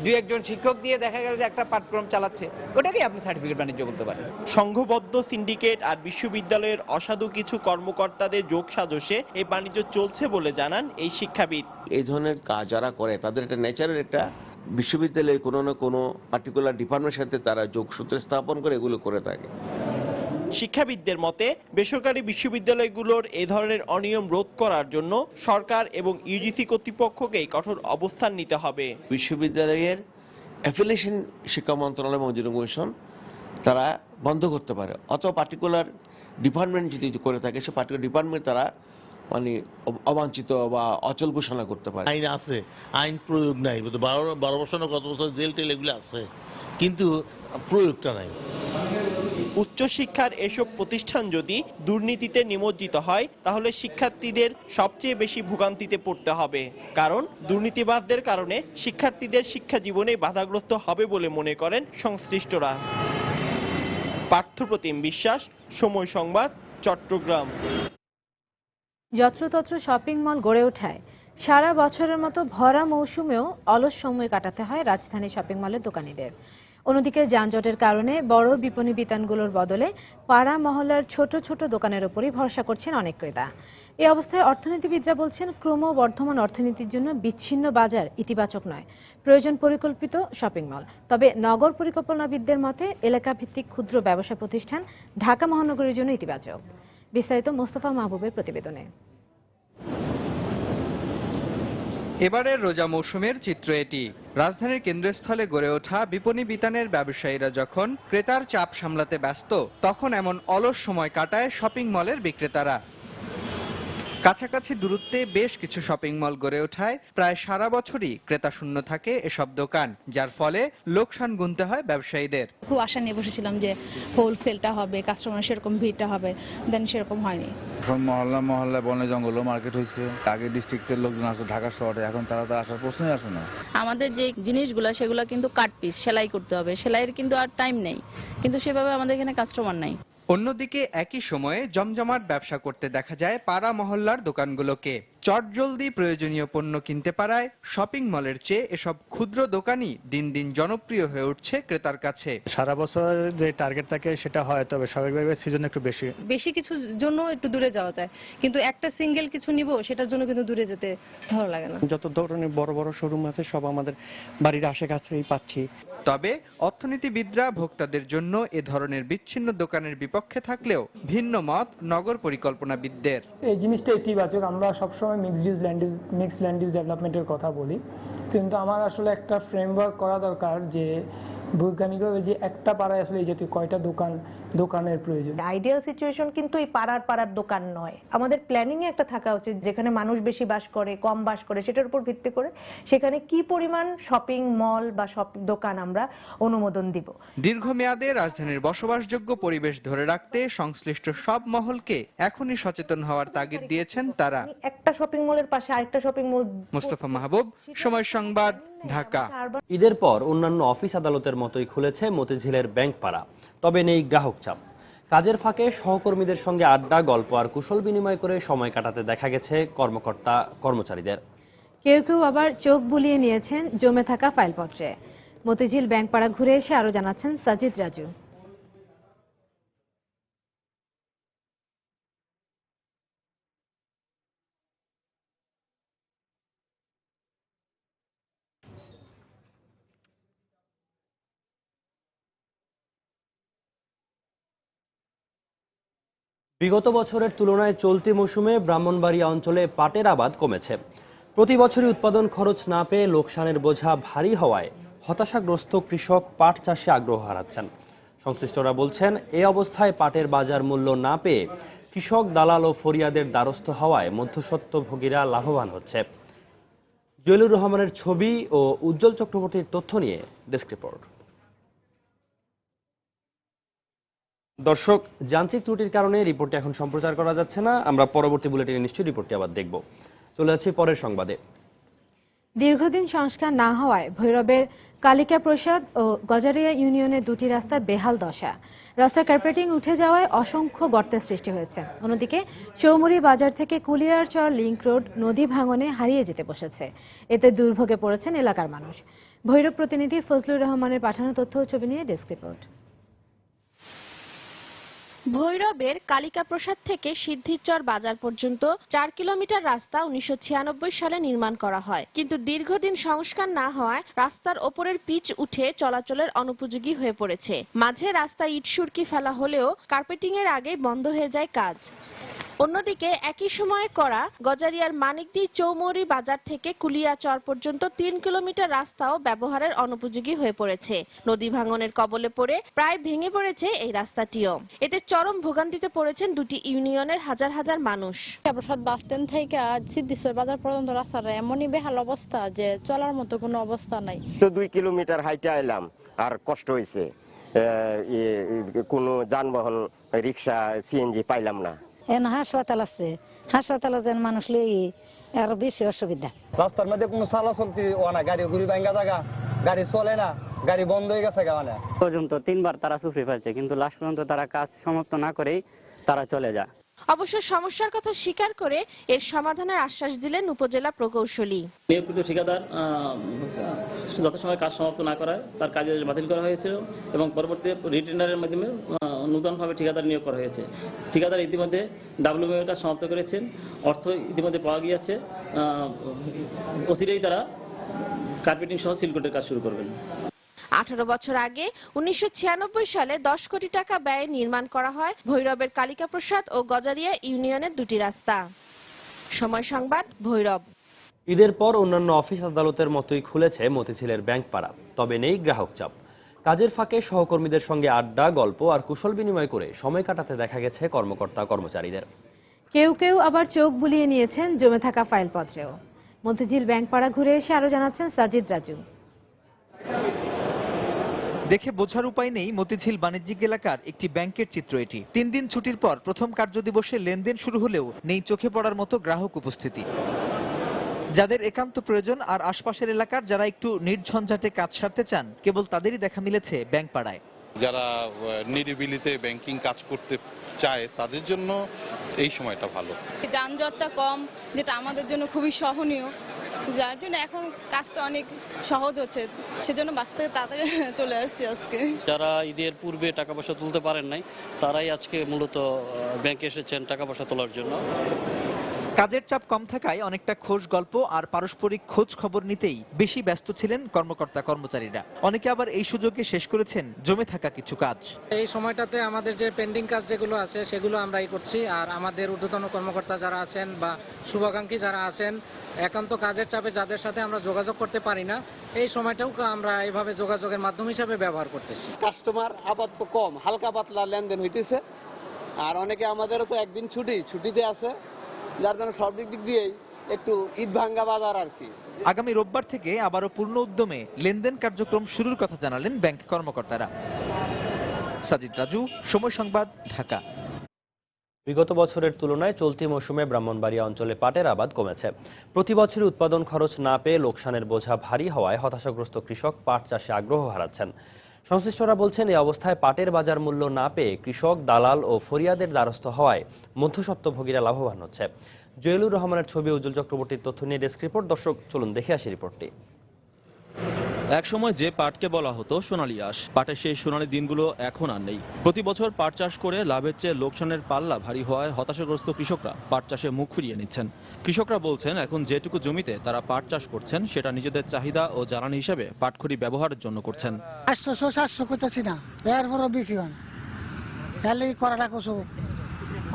দুই একজন শিক্ষক দিয়ে দেখা গেল যে একটা পাঠক্রম চালাচ্ছে, ওটাকেই আপনি সার্টিফিকেট বাণিজ্য বলতে পারেন। সংঘবদ্ধ সিন্ডিকেট আর বিশ্ববিদ্যালয়ের অসাধু কিছু কর্মকর্তাদের যোগ সাজশে এই বাণিজ্য চলছে বলে জানান এই শিক্ষাবিদ। এই ধরনের কাজ যারা করে তাদের একটা ন্যাচারাল একটা বিশ্ববিদ্যালয়ে কোনো না কোনো পার্টিকুলার ডিপার্টমেন্টের সাথে তারা যোগসূত্র স্থাপন করে এগুলো করে থাকে। শিক্ষাবিদদের মতে বেসরকারি বিশ্ববিদ্যালয়গুলোর এই ধরনের অনিয়ম রোধ করার জন্য সরকার এবং ইউজিসি কর্তৃপক্ষকেই কঠোর অবস্থান নিতে হবে। বিশ্ববিদ্যালয়ের অ্যাফিলিয়েশন শিক্ষা মন্ত্রণালয় এবং মঞ্জুরি কমিশন তারা বন্ধ করতে পারে, অথবা পার্টিকুলার ডিপার্টমেন্ট যদি করে থাকে সে পার্টিকুলার ডিপার্টমেন্ট তারা মানে অবাঞ্ছিত বা অচল ঘোষণা করতে পারে। আইন আছে, আইন প্রয়োগ নাই। 12 বছর না কত বছর জেল টেল এগুলো আছে, কিন্তু প্রয়োগটা নাই। উচ্চশিক্ষার এসব প্রতিষ্ঠান যদি দুর্নীতিতে নিমজ্জিত হয় তাহলে শিক্ষার্থীদের সবচেয়ে বেশি ভোগান্তিতে পড়তে হবে, কারণ দুর্নীতিবাজদের কারণে শিক্ষার্থীদের শিক্ষা জীবনে বাধাগ্রস্ত হবে বলে মনে করেন সংশ্লিষ্টরা। পার্থপ্রতিম বিশ্বাস, সময় সংবাদ, চট্টগ্রাম। যত্রতত্র শপিং মল গড়ে ওঠায় সারা বছরের মতো ভরা মৌসুমেও অলস সময় কাটাতে হয় রাজধানীর শপিং মলের দোকানীদের। অন্যদিকে যানজটের কারণে বড় বিপণী বিতানগুলোর বদলে পাড়া মহল্লার ছোট ছোট দোকানের উপরই ভরসা করছেন অনেক ক্রেতা। এই অবস্থায় অর্থনীতিবিদরা বলছেন ক্রমবর্ধমান অর্থনীতির জন্য বিচ্ছিন্ন বাজার ইতিবাচক নয়, প্রয়োজন পরিকল্পিত শপিং মল। তবে নগর পরিকল্পনাবিদদের মতে এলাকা ভিত্তিক ক্ষুদ্র ব্যবসা প্রতিষ্ঠান ঢাকা মহানগরীর জন্য ইতিবাচক। বিস্তারিত মোস্তফা মাহবুবের প্রতিবেদনে। এবারের রোজা মৌসুমের চিত্র এটি। রাজধানীর কেন্দ্রস্থলে গড়ে ওঠা বিপণী বিতানের ব্যবসায়ীরা যখন ক্রেতার চাপ সামলাতে ব্যস্ত, তখন এমন অলস সময় কাটায় শপিং মলের বিক্রেতারা। কাছাকাছি দূরত্বে বেশ কিছু শপিং মল গড়ে ওঠায় প্রায় সারা বছরই ক্রেতা শূন্য থাকে এসব দোকান, যার ফলে লোকসান গুনতে হয় ব্যবসায়ীদের। খুব আশা নিয়ে বসেছিলাম যে হোলসেলটা হবে, কাস্টমার সেরকম ভিড়টা হবে, দেন সেরকম হয়নি। এখন মহল্লা বনে জঙ্গল মার্কেট হয়েছে। আগে ডিস্ট্রিক্টের লোকজন আসে ঢাকা শহরে, এখন তারা তো আসার প্রশ্নই আসে না। আমাদের যে জিনিসগুলো সেগুলো কিন্তু কাট পিস সেলাই করতে হবে, সেলাইয়ের কিন্তু আর টাইম নেই, কিন্তু সেভাবে আমাদের এখানে কাস্টমার নাই। অন্যদিকে একই সময়ে জমজমাট ব্যবসা করতে দেখা যায় পাড়া মহল্লার দোকানগুলোকে। চটজলদি প্রয়োজনীয় পণ্য কিনতে পারায় শপিং মলের চেয়ে এসব ক্ষুদ্র দোকানই দিন দিন জনপ্রিয় হয়ে উঠছে ক্রেতার কাছে। সারা বছর যে টার্গেট থাকে সেটা হয়, তবে স্বাভাবিকভাবে সিজন একটু বেশি। বেশি কিছুর জন্য একটু দূরে যাওয়া যায়, কিন্তু একটা সিঙ্গেল কিছু নিব সেটার জন্য কিন্তু দূরে যেতে ভালো লাগে না। যত ধরনের বড় বড় শোরুম আছে সব আমাদের বাড়ির আশেপাশেই পাচ্ছি। তবে অর্থনীতিবিদরা ভোক্তাদের জন্য এ ধরনের বিচ্ছিন্ন দোকানের বিপক্ষে থাকলেও ভিন্ন মত নগর পরিকল্পনাবিদদের। এই জিনিসটা ইতিবাচক। আমরা সবসময় মিক্সড ল্যান্ড ইউজ ডেভেলপমেন্টের কথা বলি, কিন্তু আমার আসলে একটা ফ্রেমওয়ার্ক করা দরকার যে বৈজ্ঞানিকভাবে যে একটা পাড়ায় আসলে এই জাতীয় কয়টা দোকানের প্রয়োজন। আইডিয়াল সিচুয়েশন কিন্তু এই পাড়ার দোকান নয়। আমাদের প্ল্যানিং এ একটা থাকা উচিত যেখানে মানুষ বেশি বাস করে, কম বাস করে, সেটার উপর ভিত্তি করে সেখানে কি পরিমাণ শপিং মল বা দোকান আমরা অনুমোদন দিব। দীর্ঘমেয়াদে রাজধানীর বসবাসযোগ্য পরিবেশ ধরে রাখতে সংশ্লিষ্ট সব মহলকে এখনই সচেতন হওয়ার তাগিদ দিয়েছেন তারা। একটা শপিং মলের পাশে আরেকটা শপিং মল। মোস্তফা মাহবুব, সময় সংবাদ, ঢাকা। ঈদের পর অন্যান্য অফিস আদালতের মতোই খুলেছে মতিঝিলের ব্যাংক পাড়া, তবে নেই গ্রাহক চাপ। কাজের ফাঁকে সহকর্মীদের সঙ্গে আড্ডা, গল্প আর কুশল বিনিময় করে সময় কাটাতে দেখা গেছে কর্মকর্তা কর্মচারীদের। কেউ কেউ আবার চোখ বুলিয়ে নিয়েছেন জমে থাকা ফাইলপত্রে। মতিঝিল ব্যাংক পাড়া ঘুরে এসে আরো জানাচ্ছেন সাজিদ রাজু। বিগত বছরের তুলনায় চলতি মৌসুমে ব্রাহ্মণবাড়িয়া অঞ্চলে পাটের আবাদ কমেছে। প্রতি বছরই উৎপাদন খরচ না পেয়ে লোকসানের বোঝা ভারী হওয়ায় হতাশাগ্রস্ত কৃষক পাট চাষে আগ্রহ হারাচ্ছেন। সংশ্লিষ্টরা বলছেন, এ অবস্থায় পাটের বাজার মূল্য না পেয়ে কৃষক, দালাল ও ফরিয়াদের দ্বারস্থ হওয়ায় মধ্যস্বত্বভোগীরা লাভবান হচ্ছে। জলিলুর রহমানের ছবি ও উজ্জ্বল চক্রবর্তীর তথ্য নিয়ে ডেস্ক রিপোর্ট। দর্শক, যান্ত্রিক ত্রুটির কারণে রিপোর্টটি এখন সম্প্রচার করা যাচ্ছে না। আমরা পরবর্তী বুলেটিনে নিশ্চয়ই রিপোর্টটি আবার দেখব। চলে যাচ্ছি পরের সংবাদে। দীর্ঘদিন সংস্কার না হওয়ায় ভৈরবের কালিকা প্রসাদ ও গজারিয়া ইউনিয়নের দুটি রাস্তার বেহাল দশা। রাস্তার কার্পেটিং উঠে যাওয়ায় অসংখ্য গর্তের সৃষ্টি হয়েছে। অন্যদিকে চৌমুরি বাজার থেকে কুলিয়ারচর লিংক রোড নদী ভাঙনে হারিয়ে যেতে বসেছে। এতে দুর্ভোগে পড়েছেন এলাকার মানুষ। ভৈরব প্রতিনিধি ফজলুর রহমানের পাঠানো তথ্য ও ছবি নিয়ে ডেস্ক রিপোর্ট। ভৈরবের কালিকা প্রসাদ থেকে সিদ্ধিরচর বাজার পর্যন্ত 4 কিলোমিটার রাস্তা 1996 সালে নির্মাণ করা হয়, কিন্তু দীর্ঘদিন সংস্কার না হওয়ায় রাস্তার ওপরের পিচ উঠে চলাচলের অনুপযোগী হয়ে পড়েছে। মাঝে রাস্তায় ইট সুরকি ফেলা হলেও কার্পেটিং এর আগেই বন্ধ হয়ে যায় কাজ। অন্যদিকে একই সময়ে করা গজারিয়ার মানিকদি চৌমুরি বাজার থেকে কুলিয়াচর পর্যন্ত 3 কিলোমিটার রাস্তাও ব্যবহারের অনুপযোগী হয়ে পড়েছে। নদী ভাঙনের কবলে পড়ে প্রায় ভেঙে পড়েছে এই রাস্তাটিও। এতে চরম ভোগান্তিতে পড়েছেন দুটি ইউনিয়নের হাজার হাজার মানুষ। প্রসাদ বাস স্ট্যান্ড থেকে সিদ্ধিরচর বাজার পর্যন্ত রাস্তার এমনই বেহাল অবস্থা যে চলার মতো কোনো অবস্থা নাই। 2 কিলোমিটার হাইটে এলাম আর কষ্ট হয়েছে। কোনো যানবাহন, রিক্সা, সিএনজি পাইলাম না। হাসপাতাল আছে, হাসপাতালে যেন মানুষ লই আরো বেশি অসুবিধা। রাস্তার মধ্যে কোনো চলাচলতি না, গাড়ি ঘুরি ভাঙ্গা জায়গা, গাড়ি চলে না, গাড়ি বন্ধ হয়ে গেছে। পর্যন্ত 3বার তারা সুফরি ফেলছে, কিন্তু লাস্ট পর্যন্ত তারা কাজ সমাপ্ত না করেই তারা চলে যায়। অবশ্য সমস্যার কথা স্বীকার করে এর সমাধানের আশ্বাস দিলেন উপজেলা প্রকৌশলী। নিয়োগকৃত ঠিকাদার যথাসময়ে কাজ সমাপ্ত না করায় তার কাজে বাতিল করা হয়েছিল এবং পরবর্তী রিটেন্ডারের মাধ্যমে নূতনভাবে ঠিকাদার নিয়োগ করা হয়েছে। ঠিকাদার ইতিমধ্যে WMA কাজ সমাপ্ত করেছেন, অর্থ ইতিমধ্যে পাওয়া গিয়েছে। অচিরেই তারা কার্পেটিং সহ সিলকোটের কাজ শুরু করবেন। 18 বছর আগে 1996 সালে 10 কোটি টাকা ব্যয়ে নির্মাণ করা হয় ভৈরবের কালিকা প্রসাদ ও গজারিয়া ইউনিয়নের দুটি রাস্তা। সময় সংবাদ, ভৈরব। ঈদের পর অন্যান্য অফিস আদালতের মতোই খুলেছে মতিঝিলের ব্যাংক পাড়া, তবে নেই গ্রাহক চাপ। কাজের ফাঁকে সহকর্মীদের সঙ্গে আড্ডা, গল্প আর কুশল বিনিময় করে সময় কাটাতে দেখা গেছে কর্মকর্তা কর্মচারীদের। কেউ কেউ আবার চোখ বুলিয়ে নিয়েছেন জমে থাকা ফাইলপত্রেও। মতিঝিল ব্যাংক পাড়া ঘুরে এসে আরো জানাচ্ছেন সাজিদ রাজু। দেখে বোঝার উপায় নেই মতিঝিল বাণিজ্যিক এলাকার একটি ব্যাংকের চিত্র এটি। 3 দিন ছুটির পর প্রথম কার্যদিবসে লেনদেন শুরু হলেও নেই চোখে পড়ার মতো গ্রাহক উপস্থিতি। যাদের একান্ত প্রয়োজন আর আশপাশের এলাকার যারা একটু নির্ঝঞ্ঝাটে কাজ সারতে চান, কেবল তাদেরই দেখা মিলেছে ব্যাংক পাড়ায়। যারা নিরিবিলিতে ব্যাংকিং কাজ করতে চায় তাদের জন্য এই সময়টা ভালো। যানজটটা কম, যেটা আমাদের জন্য খুবই সহনীয়, যার জন্য এখন কাজটা অনেক সহজ হচ্ছে, সেজন্য বাসা থেকে তাড়াতাড়ি চলে আসছি আজকে। যারা ঈদের পূর্বে টাকা পয়সা তুলতে পারেন নাই তারাই আজকে মূলত ব্যাংকে এসেছেন টাকা পয়সা তোলার জন্য। কাজের চাপ কম থাকায় অনেকটা খোঁজ গল্প আর পারস্পরিক খোঁজ খবর নিতেই বেশি ব্যস্ত ছিলেন কর্মকর্তা কর্মচারীরা। অনেকে আবার এই সুযোগে শেষ করেছেন জমে থাকা কিছু কাজ। এই সময়টাতে আমাদের যে পেন্ডিং কাজ যেগুলো আছে সেগুলো আমরাই করছি, আর আমাদের ঊর্ধ্বতন কর্মকর্তা যারা আছেন বা শুভাকাঙ্ক্ষী যারা আছেন, একান্ত কাজের চাপে যাদের সাথে আমরা যোগাযোগ করতে পারি না, এই সময়টাও আমরা এইভাবে যোগাযোগের মাধ্যম হিসাবে ব্যবহার করতেছি। কাস্টমার আপাতত কম, হালকা পাতলা লেনদেন হইতেছে, আর অনেকে আমাদেরও তো একদিন ছুটিতে আছে, যার জন্য সব দিক দিয়েই একটু ঈদ ভাঙ্গা বাজার আর কি। আগামী রোববার থেকে আবারও পূর্ণ উদ্যমে লেনদেন কার্যক্রম শুরুর কথা জানালেন ব্যাংক কর্মকর্তারা। সাজিদ রাজু, সময় সংবাদ, ঢাকা। বিগত বছরের তুলনায় চলতি মৌসুমে ব্রাহ্মণবাড়িয়া অঞ্চলে পাটের আবাদ কমেছে। প্রতি বছরই উৎপাদন খরচ না পেয়ে লোকসানের বোঝা ভারী হওয়ায় হতাশাগ্রস্ত কৃষক পাট চাষে আগ্রহ হারাচ্ছেন। সংশ্লিষ্টরা বলছেন, এই অবস্থায় পাটের বাজার মূল্য না পেয়ে কৃষক, দালাল ও ফরিয়াদের দ্বারস্থ হওয়ায় মধ্যস্বত্বভোগীরা লাভবান হচ্ছে। জয়েলুর রহমানের ছবি, উজ্জ্বল চক্রবর্তীর তথ্য নিয়ে ডেস্ক রিপোর্ট। দর্শক, চলুন দেখে আসি রিপোর্টটি। একসময় যে পাটকে বলা হতো সোনালী আঁশ, পাটের সেই সোনালী দিনগুলো এখন আর নেই। প্রতি বছর পাট চাষ করে লাভের চেয়ে লোকসানের পাল্লা ভারী হওয়ায় হতাশাগ্রস্ত কৃষকরা পাট চাষে মুখ ফিরিয়ে নিচ্ছেন। কৃষকরা বলছেন, এখন যেটুকু জমিতে তারা পাট চাষ করছেন সেটা নিজেদের চাহিদা ও জ্বালানি হিসেবে পাটখড়ি ব্যবহারের জন্য করছেন। 800-700 করতেছি না, এরপরও বিক্রি হয় না, তাহলে করাটা কিছু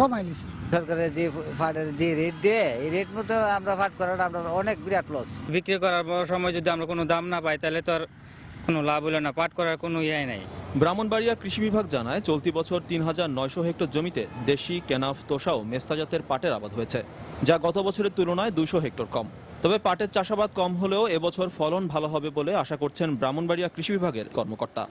কমাই নিচ্ছি। সরকারের যে পাটের যে রেট দেয়, এই রেট মতো আমরা পাট করাটা আমরা অনেক বিরাট লস। বিক্রি করার সময় যদি আমরা কোনো দাম না পাই তাহলে তো আর কোনো লাভ হলো না, পাট করার কোনো ইয়ে নাই। ব্রাহ্মণবাড়িয়া কৃষি বিভাগ জানায়, চলতি বছর ৩,৯০০ হেক্টর জমিতে দেশি, কেনাফ, তোষা ও মেস্তা জাতের পাটের আবাদ হয়েছে, যা গত বছরের তুলনায় ২০০ হেক্টর কম। তবে পাটের চাষাবাদ কম হলেও এবছর ফলন ভালো হবে বলে আশা করছেন ব্রাহ্মণবাড়িয়া কৃষি বিভাগের কর্মকর্তা।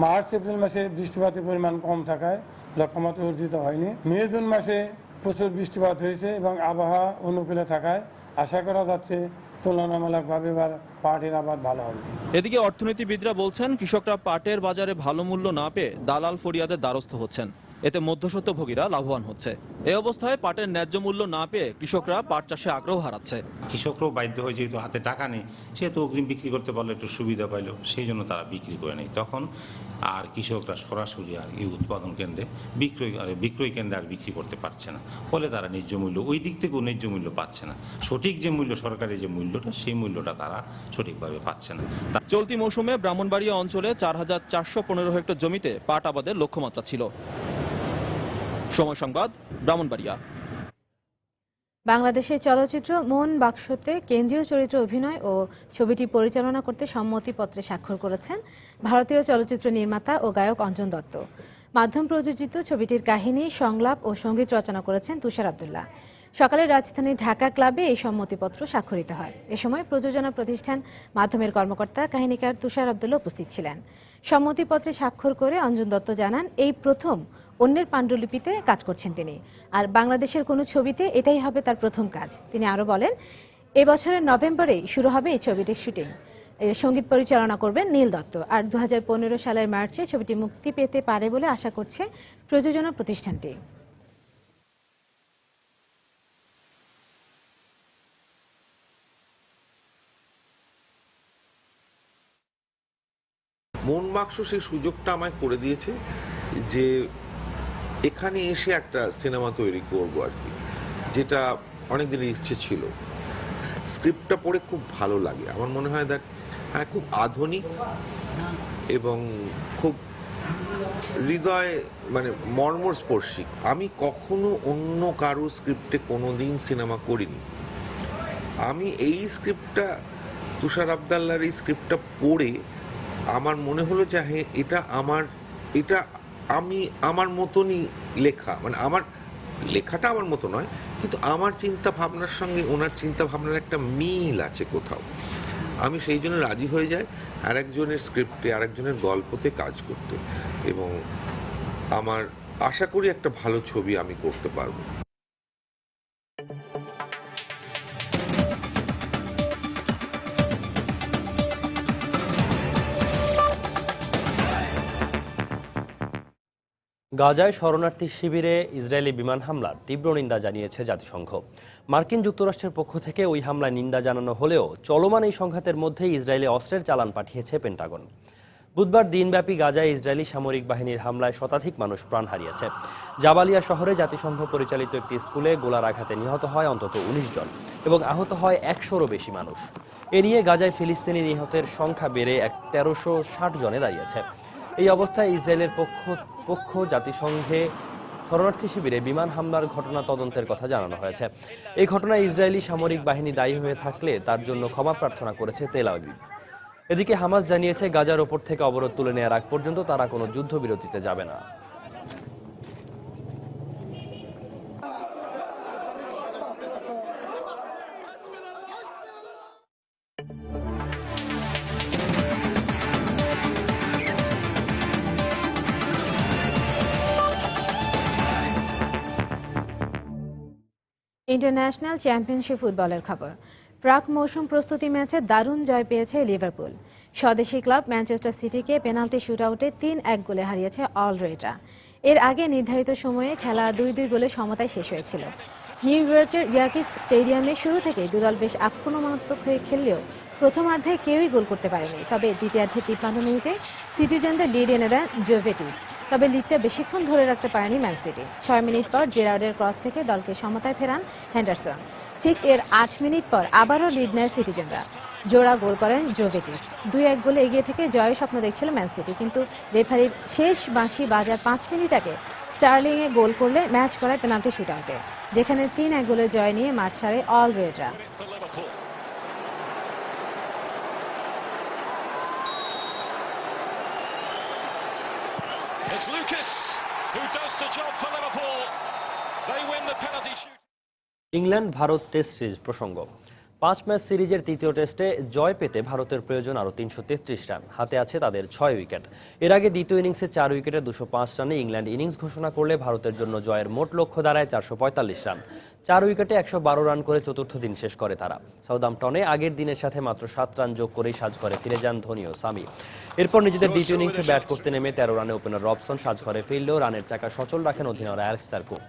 মার্চ এপ্রিল মাসে বৃষ্টিপাতের পরিমাণ কম থাকায় লক্ষ্যমাত্রা অর্জিত হয়নি। মে জুন মাসে প্রচুর বৃষ্টিপাত হয়েছে এবং আবহাওয়া অনুকূলে থাকায় আশা করা যাচ্ছে তুলনামূলকভাবে এবার পাটের আবাদ ভালো হবে। এদিকে অর্থনীতিবিদরা বলছেন, কৃষকরা পাটের বাজারে ভালো মূল্য না পেয়ে দালাল ফরিয়াদের দ্বারস্থ হচ্ছেন, এতে মধ্যস্বত্বভোগীরা লাভবান হচ্ছে। এই অবস্থায় পাটের ন্যায্য মূল্য না পেয়ে কৃষকরা পাট চাষে আগ্রহ হারাচ্ছে। কৃষকরাও বাধ্য হয়ে, যেহেতু হাতে টাকা নেই, সেহেতু অগ্রিম বিক্রি করতে পারলে একটু সুবিধা পাইল, সেই জন্য তারা বিক্রি করে নেয়। তখন আর কৃষকরা সরাসরি আর এই উৎপাদন কেন্দ্রে বিক্রয় কেন্দ্রে আর বিক্রি করতে পারছে না, ফলে তারা ন্যায্য মূল্য, ওই দিক থেকেও ন্যায্য মূল্য পাচ্ছে না। সঠিক যে মূল্য, সরকারি যে মূল্যটা, সেই মূল্যটা তারা সঠিকভাবে পাচ্ছে না। চলতি মৌসুমে ব্রাহ্মণবাড়িয়া অঞ্চলে ৪,৪১৫ হেক্টর জমিতে পাট আবাদের লক্ষ্যমাত্রা ছিল। সময় সংবাদ, ব্রাহ্মণবাড়িয়া। বাংলাদেশের চলচ্চিত্র মন বাক্সতে কেন্দ্রীয় চরিত্রে অভিনয় ও ছবিটি পরিচালনা করতে সম্মতিপত্রে স্বাক্ষর করেছেন ভারতীয় চলচ্চিত্র নির্মাতা ও গায়ক অঞ্জন দত্ত। মাধ্যম প্রযোজিত ছবিটির কাহিনী, সংলাপ ও সঙ্গীত রচনা করেছেন তুষার আব্দুল্লাহ। সকালে রাজধানীর ঢাকা ক্লাবে এই সম্মতিপত্র স্বাক্ষরিত হয়। এ সময় প্রযোজনা প্রতিষ্ঠান মাধ্যমের কর্মকর্তা, কাহিনীকার তুষার আব্দুল্লাহ উপস্থিত ছিলেন। সম্মতিপত্রে স্বাক্ষর করে অঞ্জন দত্ত জানান, এই প্রথম অন্যের পাণ্ডুলিপিতে কাজ করছেন তিনি, আর বাংলাদেশের কোনো ছবিতে এটাই হবে তার প্রথম কাজ। তিনি আরো বলেন, এবছরের নভেম্বরেই শুরু হবে এই ছবিটির শুটিং। সঙ্গীত পরিচালনা করবেন নীল দত্ত, আর 2015 সালের মার্চে ছবিটি মুক্তি পেতে পারে বলে আশা করছে প্রযোজনা প্রতিষ্ঠানটি। মন বাক্স সেই সুযোগটা আমায় করে দিয়েছে যে এখানে এসে একটা সিনেমা তৈরি করবো আর কি, যেটা অনেকদিনের ইচ্ছে ছিল। স্ক্রিপ্টটা পড়ে খুব ভালো লাগে, আমার মনে হয় দ্যাট হ্যাঁ, খুব আধুনিক এবং খুব হৃদয় মানে মর্মস্পর্শী। আমি কখনো অন্য কারো স্ক্রিপ্টে কোনোদিন সিনেমা করিনি। আমি এই স্ক্রিপ্টটা, তুষার আব্দুল্লাহর এই স্ক্রিপ্টটা পড়ে আমার মনে হলো যে হ্যাঁ, এটা আমি আমার মতনই লেখা, মানে আমার লেখাটা আমার মতো নয়, কিন্তু আমার চিন্তা ভাবনার সঙ্গে ওনার চিন্তা ভাবনার একটা মিল আছে কোথাও। আমি সেই জন্য রাজি হয়ে যাই আরেকজনের স্ক্রিপ্টে, আরেকজনের গল্পতে কাজ করতে, এবং আমার আশা করি একটা ভালো ছবি আমি করতে পারবো। গাজায় শরণার্থী শিবিরে ইসরায়েলি বিমান হামলার তীব্র নিন্দা জানিয়েছে জাতিসংঘ। মার্কিন যুক্তরাষ্ট্রের পক্ষ থেকে ওই হামলায় নিন্দা জানানো হলেও চলমান এই সংঘাতের মধ্যেই ইসরায়েলি অস্ত্রের চালান পাঠিয়েছে পেন্টাগন। বুধবার দিনব্যাপী গাজায় ইসরায়েলি সামরিক বাহিনীর হামলায় শতাধিক মানুষ প্রাণ হারিয়েছে। জাবালিয়া শহরে জাতিসংঘ পরিচালিত একটি স্কুলে গোলার আঘাতে নিহত হয় অন্তত 19 জন এবং আহত হয় 100-রও বেশি মানুষ। এ নিয়ে গাজায় ফিলিস্তিনি নিহতের সংখ্যা বেড়ে 1360 জনে দাঁড়িয়েছে। এই অবস্থায় ইসরায়েলের পক্ষ জাতিসংঘে শরণার্থী শিবিরে বিমান হামলার ঘটনা তদন্তের কথা জানানো হয়েছে। এই ঘটনায় ইসরায়েলি সামরিক বাহিনী দায়ী হয়ে থাকলে তার জন্য ক্ষমা প্রার্থনা করেছে তেল আবিব। এদিকে হামাস জানিয়েছে গাজার ওপর থেকে অবরোধ তুলে নেওয়ার আগ পর্যন্ত তারা কোনো যুদ্ধবিরতিতে যাবে না। ইন্টারন্যাশনাল চ্যাম্পিয়নশিপ ফুটবলের খবর। প্রাক মৌসুম প্রস্তুতি ম্যাচে দারুণ জয় পেয়েছে লিভারপুল। স্বদেশি ক্লাব ম্যানচেস্টার সিটিকে পেনাল্টি শুটআউটে 3-1 গোলে হারিয়েছে অলরেডরা। এর আগে নির্ধারিত সময়ে খেলা 2-2 গোলে সমতায় শেষ হয়েছিল। নিউ ইয়র্কের ইয়াকিস স্টেডিয়ামে শুরু থেকেই দুদল বেশ আক্রমণাত্মক হয়ে খেললেও প্রথমার্ধে কেউই গোল করতে পারেনি। তবে দ্বিতীয়ার্ধে 53 মিনিটে সিটিজেনদের লিড এনে দেন জোভেটিচ। তবে লিডটা বেশিক্ষণ ধরে রাখতে পারেনি ম্যান সিটি। 6 মিনিট পর জেরার্ডের ক্রস থেকে দলকে সমতায় ফেরান হেন্ডারসন। ঠিক এর 8 মিনিট পর আবারও লিড নেয় সিটিজেনরা। জোড়া গোল করেন জোভেটিচ। 2-1 গোলে এগিয়ে থেকে জয়ের স্বপ্ন দেখছিল ম্যান সিটি, কিন্তু রেফারির শেষ বাঁশি বাজার 5 মিনিট আগে স্টার্লিংয়ে গোল করলে ম্যাচ করায় পেনাল্টি শুটআউটে, যেখানে 3-1 গোলে জয় নিয়ে মাঠ ছাড়ে অলরেডরা। It's Lucas who does the job for Liverpool. They win the penalty shoot. England Bharat test series প্রসঙ্গ। 5 ম্যাচ সিরিজের তৃতীয় টেস্টে জয় পেতে ভারতের প্রয়োজন আরও 333 রান। হাতে আছে তাদের 6 উইকেট। এর আগে দ্বিতীয় ইনিংসে 4 উইকেটে 205 রানে ইংল্যান্ড ইনিংস ঘোষণা করলে ভারতের জন্য জয়ের মোট লক্ষ্য দাঁড়ায় 445 রান। 4 উইকেটে 112 রান করে চতুর্থ দিন শেষ করে তারা। সাউদাম্পটনে আগের দিনের সাথে মাত্র 7 রান যোগ করেই সাজঘরে ফিরে যান ধোনি ও সামি। এরপর নিজেদের দ্বিতীয় ইনিংসে ব্যাট করতে নেমে 13 রানে ওপেনার রবসন সাজঘরে ফিরলেও রানের চাকা সচল রাখেন অধিনায়ক অ্যালেক্স কুক।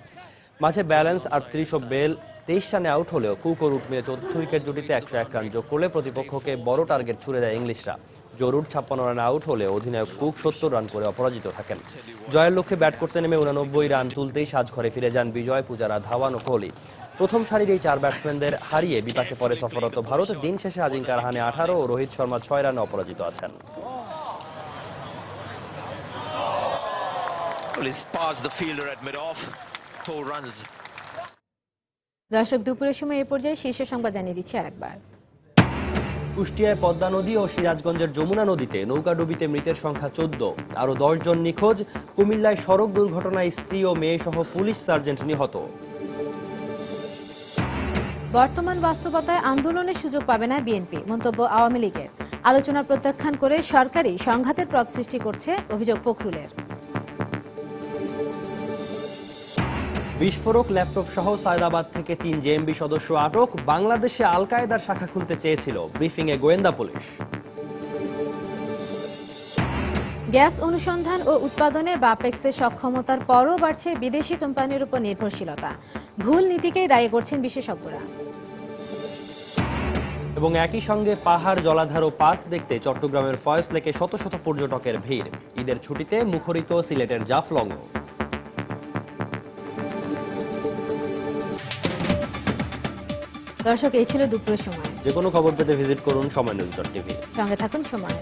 মাঝে ব্যালেন্স 38 ও বেল 23 রানে আউট হলেও কুক ও রুট মিলে চতুর্থ উইকেট জুটিতে 101 রান যোগ করলে প্রতিপক্ষকে বড় টার্গেট ছুড়ে দেয় ইংলিশরা। জরুর 56 রানে আউট হলে অধিনায়ক কুক 70 রান করে অপরাজিত থাকেন। জয়ের লক্ষ্যে ব্যাট করতে নেমে 89 রান তুলতেই সাজঘরে ফিরে যান বিজয়, পূজারা, ধাওয়ান ও কোহলি। প্রথম সারির এই 4 ব্যাটসম্যানদের হারিয়ে বিপাকে পড়ে সফররত ভারত। দিন শেষে আজিঙ্কা রাহানে 18 ও রোহিত শর্মা 6 রানে অপরাজিত আছেন। দর্শক, দুপুরের সময় এ পর্যায়ে শীর্ষ সংবাদ জানিয়ে দিচ্ছি আরেকবার। কুষ্টিয়ায় পদ্মা নদী ও সিরাজগঞ্জের যমুনা নদীতে নৌকাডুবিতে মৃতের সংখ্যা 14, আরও 10 জন নিখোঁজ। কুমিল্লায় সড়ক দুর্ঘটনায় স্ত্রী ও মেয়ে সহ পুলিশ সার্জেন্ট নিহত। বর্তমান বাস্তবতায় আন্দোলনের সুযোগ পাবে না বিএনপি, মন্তব্য আওয়ামী লীগের। আলোচনা প্রত্যাখ্যান করে সরকারি সংঘাতের পথ সৃষ্টি করছে অভিযোগ ফখরুলের। বিস্ফোরক ল্যাপটপ সহ সায়দাবাদ থেকে 3 জেএমবি সদস্য আটক। বাংলাদেশে আল কায়েদার শাখা খুলতে চেয়েছিল, ব্রিফিংয়ে গোয়েন্দা পুলিশ। গ্যাস অনুসন্ধান ও উৎপাদনে বাপেক্সের সক্ষমতার পরও বাড়ছে বিদেশি কোম্পানির উপর নির্ভরশীলতা। ভুল নীতিকেই দায়ী করছেন বিশেষজ্ঞরা। এবং একই সঙ্গে পাহাড়, জলাধার ও পার্ক দেখতে চট্টগ্রামের ফয়েজ লেকে শত শত পর্যটকের ভিড়। ঈদের ছুটিতে মুখরিত সিলেটের জাফলং। দর্শক, এই ছিল দুপুরের সময়। যে কোনো খবর পেতে ভিজিট করুন সময় নিউজ.টিভি। সঙ্গে থাকুন সময়।